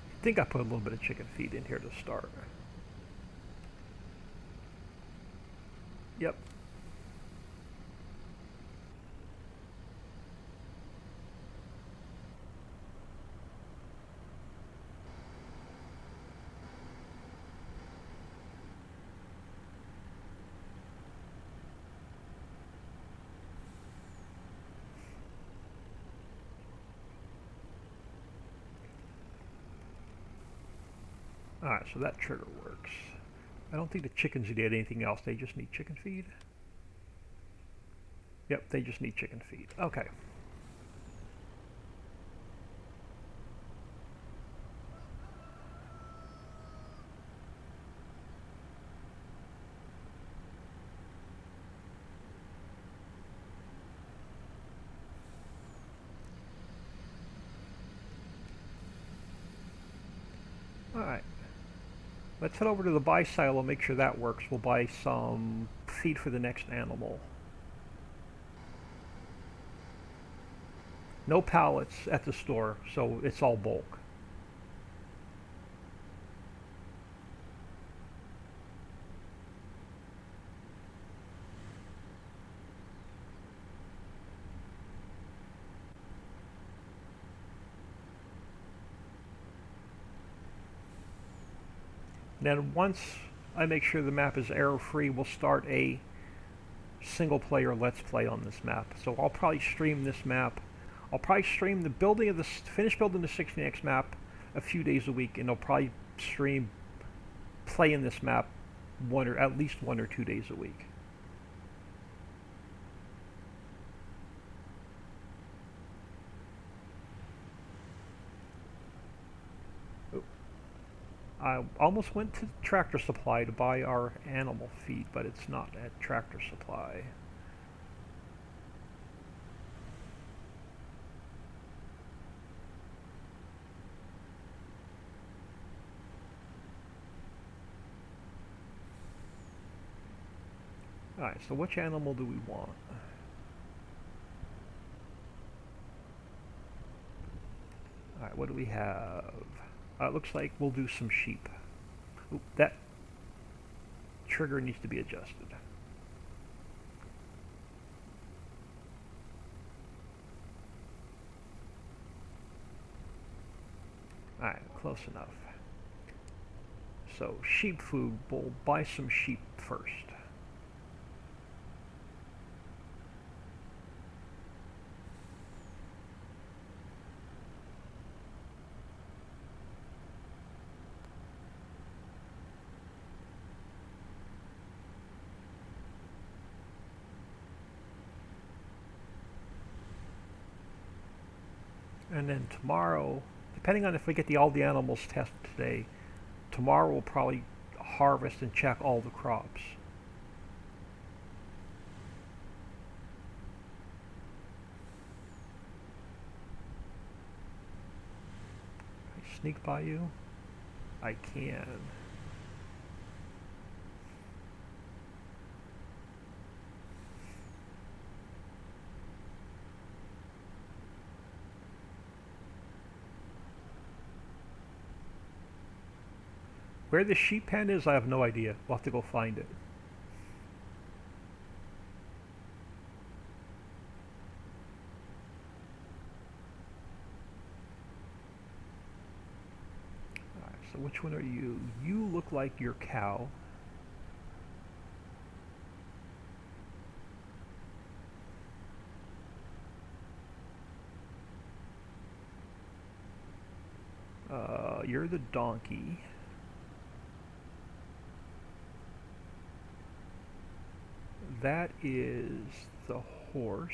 I think I put a little bit of chicken feed in here to start. Yep. Alright, so that trigger works. I don't think the chickens need anything else. They just need chicken feed. Yep, they just need chicken feed. Okay. Alright. Let's head over to the buy silo and make sure that works. We'll buy some feed for the next animal. No pallets at the store, so it's all bulk. Then once I make sure the map is error-free, we'll start a single-player Let's Play on this map. So I'll probably stream this map. I'll probably stream the building of the finished building the 16x map a few days a week, and I'll probably stream playing this map at least 1 or 2 days a week. I almost went to Tractor Supply to buy our animal feed, but it's not at Tractor Supply. Alright, so which animal do we want? Alright, what do we have? It looks like we'll do some sheep. Oop, that trigger needs to be adjusted. Alright, close enough. So, sheep food, we'll buy some sheep first. And then tomorrow, depending on if we get all the animals tested today, tomorrow we'll probably harvest and check all the crops. Can I sneak by you? I can. Where the sheep pen is, I have no idea. We'll have to go find it. Alright, so which one are you? You look like your cow. You're the donkey. That is the horse.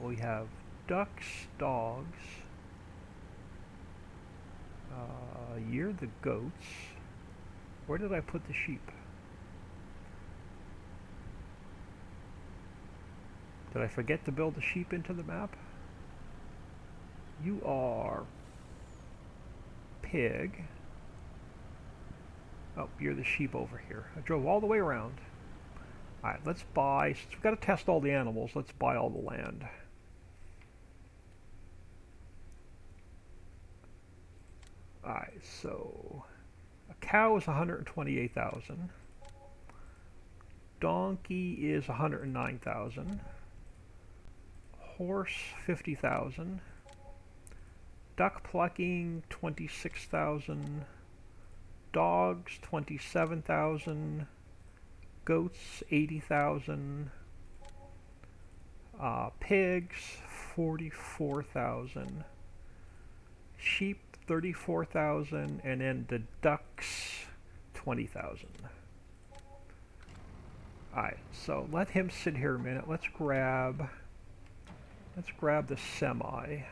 We have ducks, dogs. You're the goats. Where did I put the sheep? Did I forget to build the sheep into the map? You are pig. Oh, you're the sheep over here. I drove all the way around. Alright, let's buy, since we've got to test all the animals, let's buy all the land. Alright, so a cow is 128,000. Donkey is 109,000. Horse 50,000. Duck plucking 26,000. Dogs 27,000. Goats 80,000. Pigs 44,000. Sheep 34,000, and then the ducks 20,000. Alright, so let him sit here a minute. Let's grab the semi.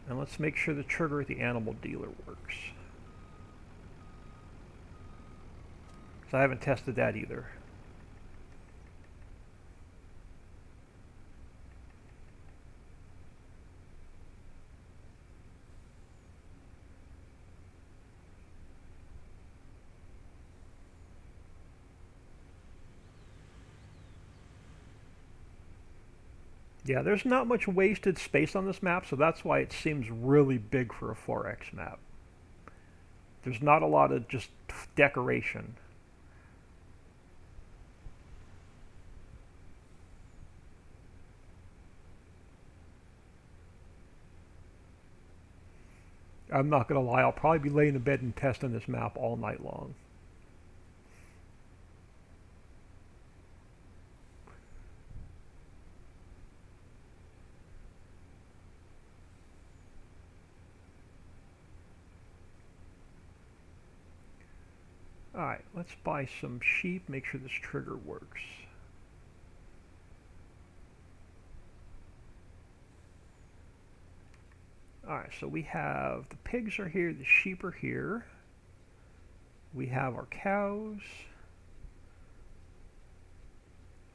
And let's make sure the trigger at the animal dealer works. Because I haven't tested that either. Yeah, there's not much wasted space on this map, so that's why it seems really big for a 4X map. There's not a lot of just decoration. I'm not going to lie, I'll probably be laying in bed and testing this map all night long. Alright, let's buy some sheep, make sure this trigger works. Alright, so we have the pigs are here, the sheep are here. We have our cows.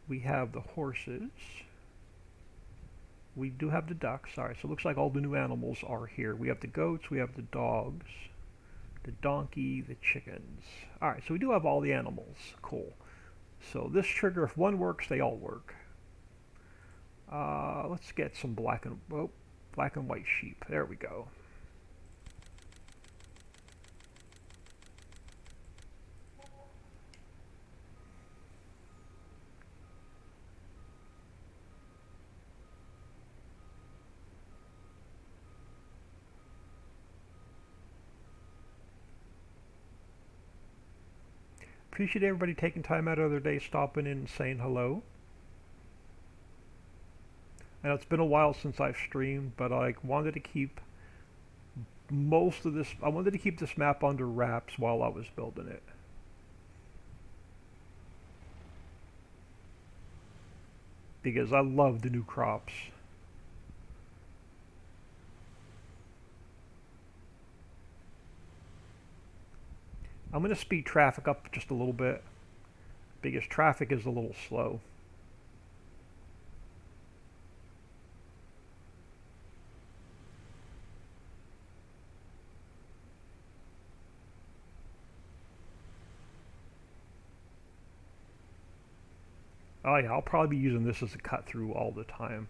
We have the horses. We do have the ducks. Alright, so it looks like all the new animals are here. We have the goats, we have the dogs, the donkey, the chickens. Alright, so we do have all the animals. Cool. So this trigger, if one works, they all work. Let's get some black and white sheep. There we go. Appreciate everybody taking time out of their day, stopping in and saying hello. I know it's been a while since I've streamed, but I wanted to keep I wanted to keep this map under wraps while I was building it. Because I love the new crops. I'm going to speed traffic up just a little bit because traffic is a little slow. Oh yeah, I'll probably be using this as a cut through all the time.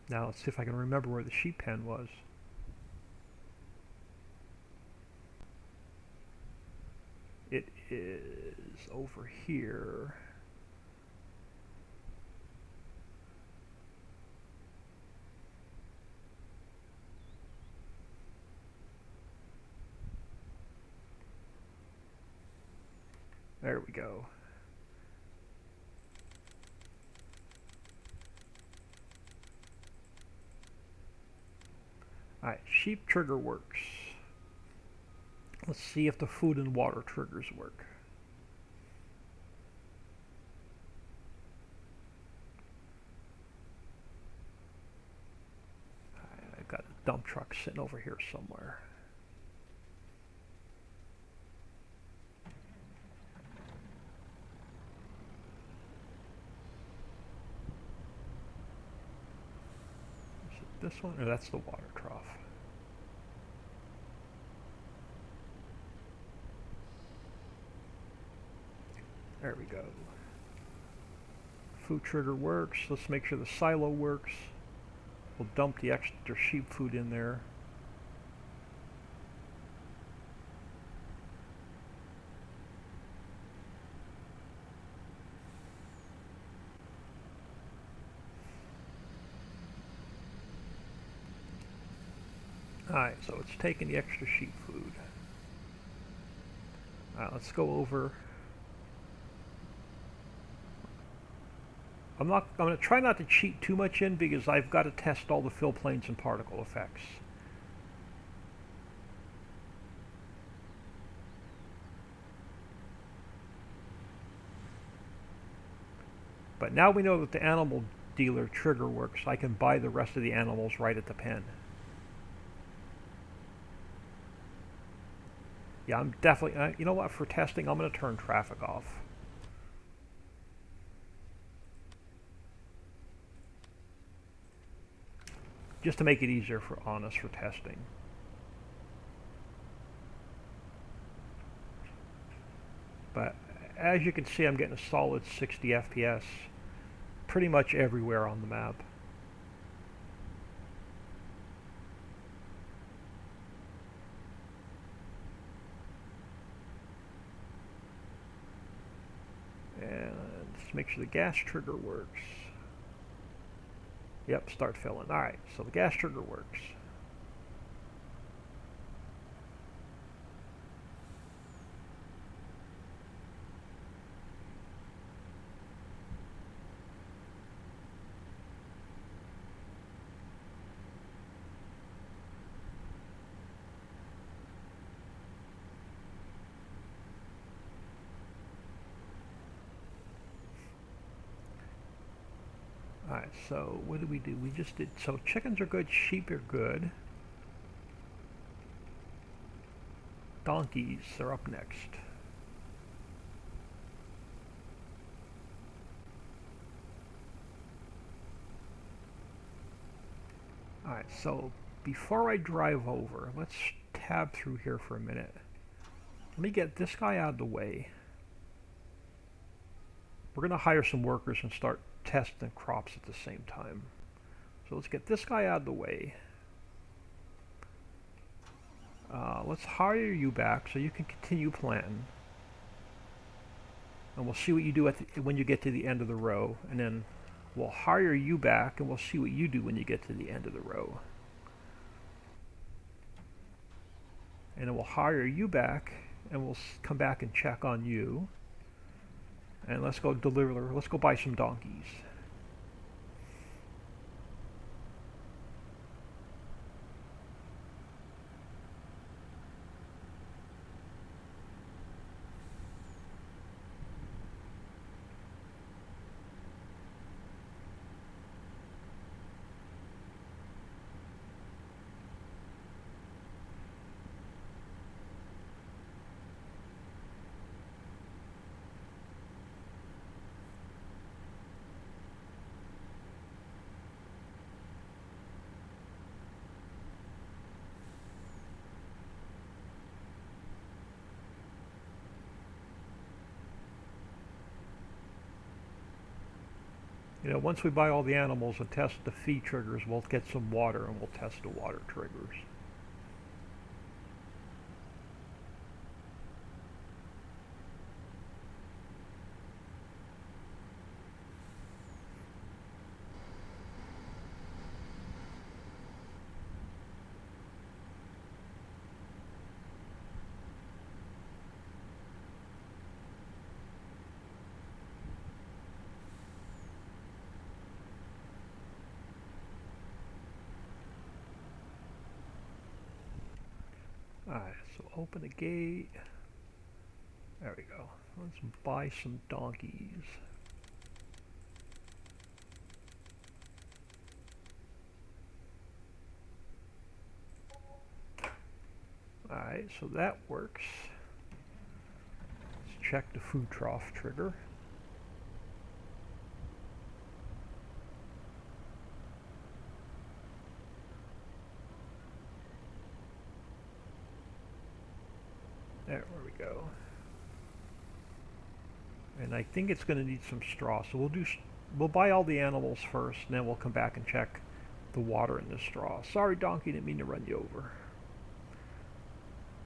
Now let's see if I can remember where the sheep pen was. It is over here. There we go. Alright, sheep trigger works. Let's see if the food and water triggers work. I've got a dump truck sitting over here somewhere. Is it this one? Or that's the water trough. There we go. Food trigger works. Let's make sure the silo works. We'll dump the extra sheep food in there. Alright, so it's taking the extra sheep food. Alright, let's go over. I'm going to try not to cheat too much in because I've got to test all the fill planes and particle effects. But now we know that the animal dealer trigger works. I can buy the rest of the animals right at the pen. Yeah, I'm definitely, you know what, for testing, I'm going to turn traffic off. Just to make it easier for for testing. But as you can see, I'm getting a solid 60 FPS pretty much everywhere on the map. And let's make sure the gas trigger works. Yep, start filling. Alright, so the gas trigger works. Alright, so what did we do? We just did, so chickens are good, sheep are good. Donkeys are up next. Alright, so before I drive over, let's tab through here for a minute. Let me get this guy out of the way. We're going to hire some workers and start testing crops at the same time. So let's get this guy out of the way. Let's hire you back so you can continue planting. And we'll see what you do when you get to the end of the row. And then we'll hire you back and we'll see what you do when you get to the end of the row. And then we'll hire you back and we'll come back and check on you. And let's go let's go buy some donkeys. You know, once we buy all the animals and test the feed triggers, we'll get some water and we'll test the water triggers. Alright, so open the gate. There we go. Let's buy some donkeys. Alright, so that works. Let's check the food trough trigger. There we go. And I think it's going to need some straw, so we'll buy all the animals first, and then we'll come back and check the water in the straw. Sorry, donkey, didn't mean to run you over.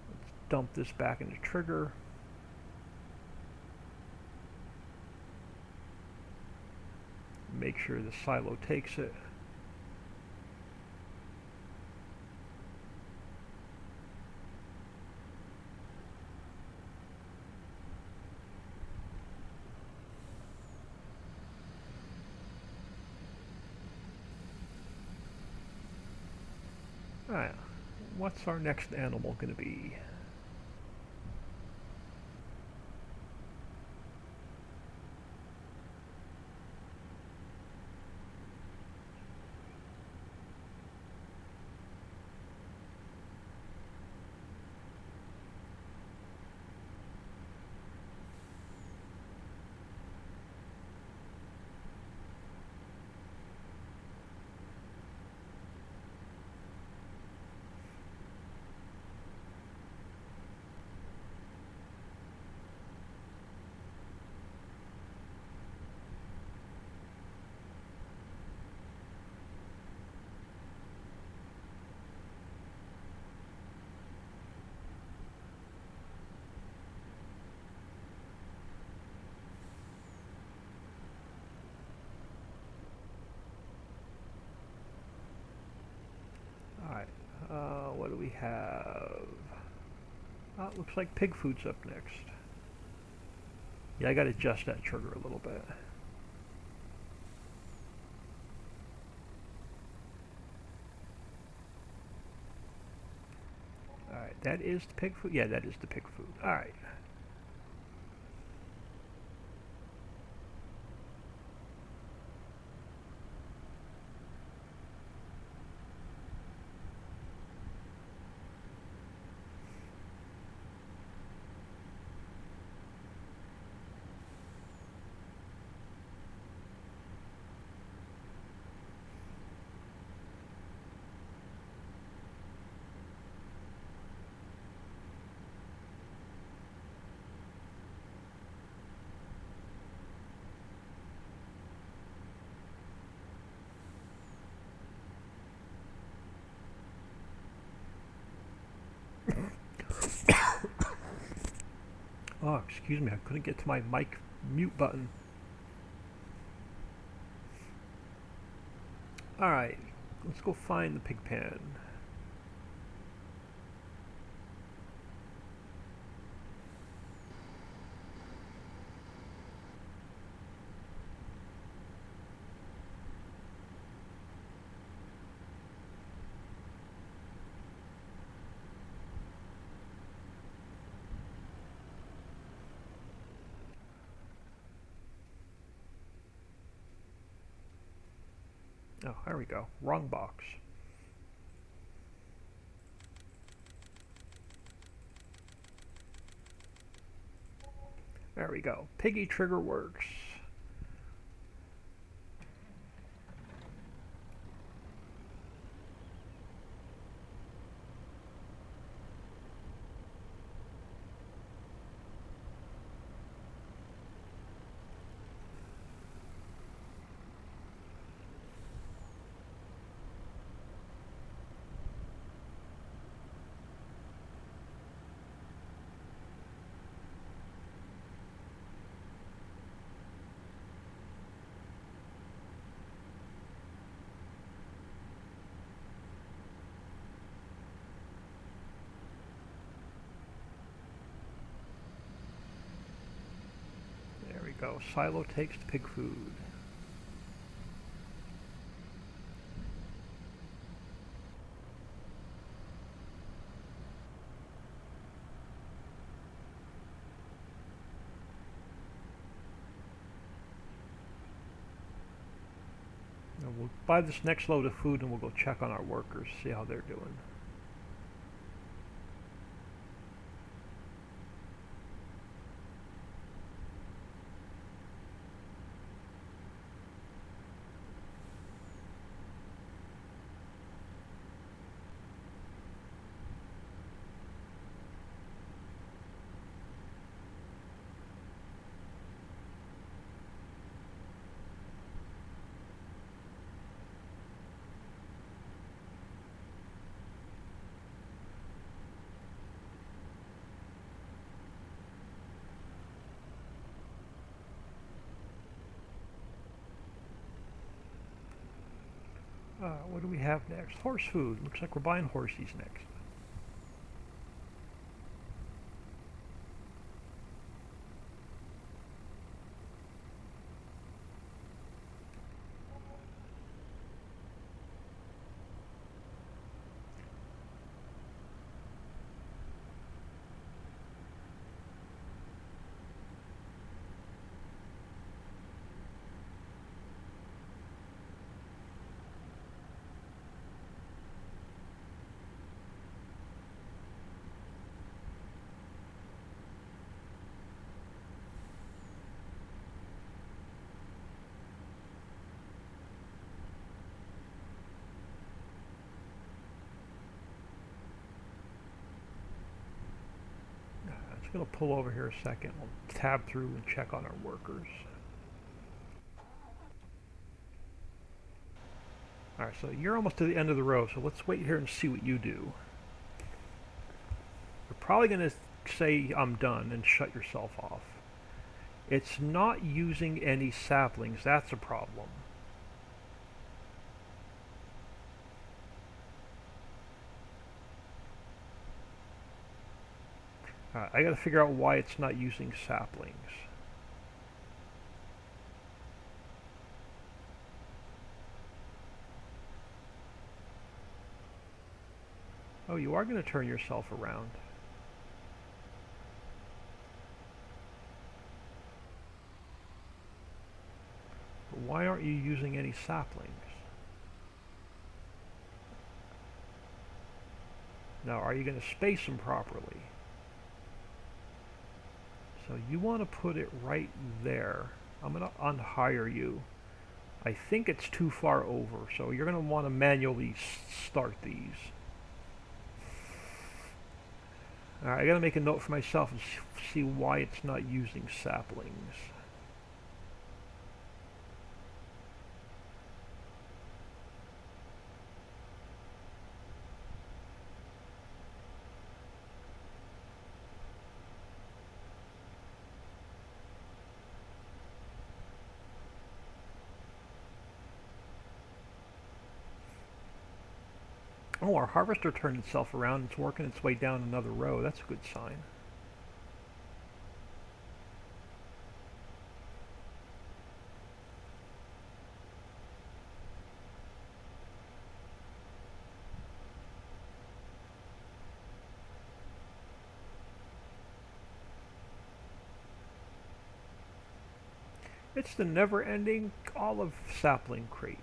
Let's dump this back in the trigger. Make sure the silo takes it. Alright, what's our next animal going to be? Alright, what do we have? Oh, it looks like pig food's up next. Yeah, I gotta adjust that trigger a little bit. Alright, that is the pig food? Yeah, that is the pig food. Alright. Oh, excuse me, I couldn't get to my mic mute button. Alright, let's go find the pig pen. Oh, there we go. Wrong box. There we go. Piggy trigger works. go. Silo takes pig food. Now we'll buy this next load of food and we'll go check on our workers, see how they're doing. What do we have next? Horse food. Looks like we're buying horsies next. I'm going to pull over here a second. We'll tab through and check on our workers. Alright, so you're almost to the end of the row, so let's wait here and see what you do. You're probably going to say, I'm done, and shut yourself off. It's not using any saplings, that's a problem. I got to figure out why it's not using saplings. Oh, you are going to turn yourself around. But why aren't you using any saplings? Now, are you going to space them properly? So you want to put it right there. I'm going to unhire you. I think it's too far over, so you're going to want to manually start these. Alright, I got to make a note for myself and see why it's not using saplings. Oh, our harvester turned itself around. It's working its way down another row. That's a good sign. It's the never-ending olive sapling crate.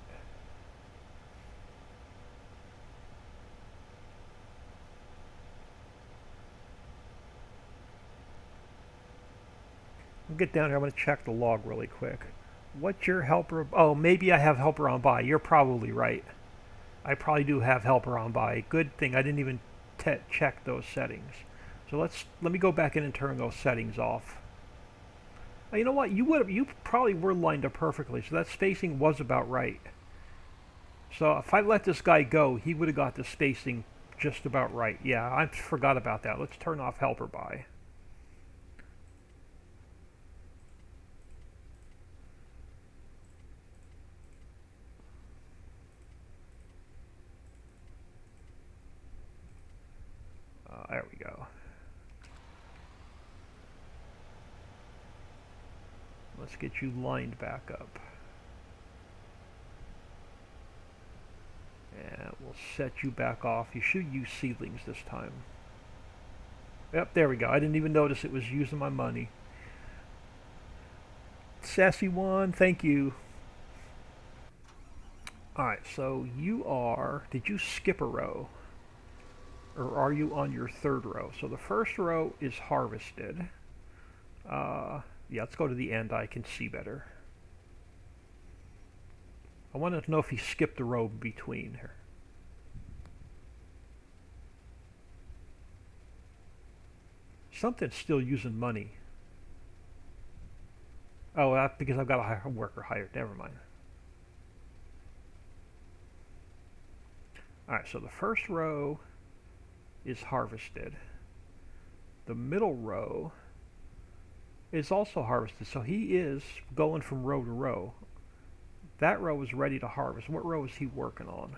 I'll get down here. I'm going to check the log really quick. What's your helper? Oh, maybe I have helper on by. You're probably right. I probably do have helper on by. Good thing I didn't even check those settings. So let me go back in and turn those settings off. Now, you know what? You probably were lined up perfectly. So that spacing was about right. So if I let this guy go, he would have got the spacing just about right. Yeah, I forgot about that. Let's turn off helper by. There we go. Let's get you lined back up. And we'll set you back off. You should use seedlings this time. Yep, there we go. I didn't even notice it was using my money. Sassy one, thank you. Alright, so you are... Did you skip a row? Or are you on your third row? So the first row is harvested. Yeah, let's go to the end. I can see better. I wanted to know if he skipped a row between here. Something's still using money. Oh, that's because I've got a worker hired. Never mind. Alright, so the first row is harvested. The middle row is also harvested, so he is going from row to row. That row is ready to harvest. What row is he working on?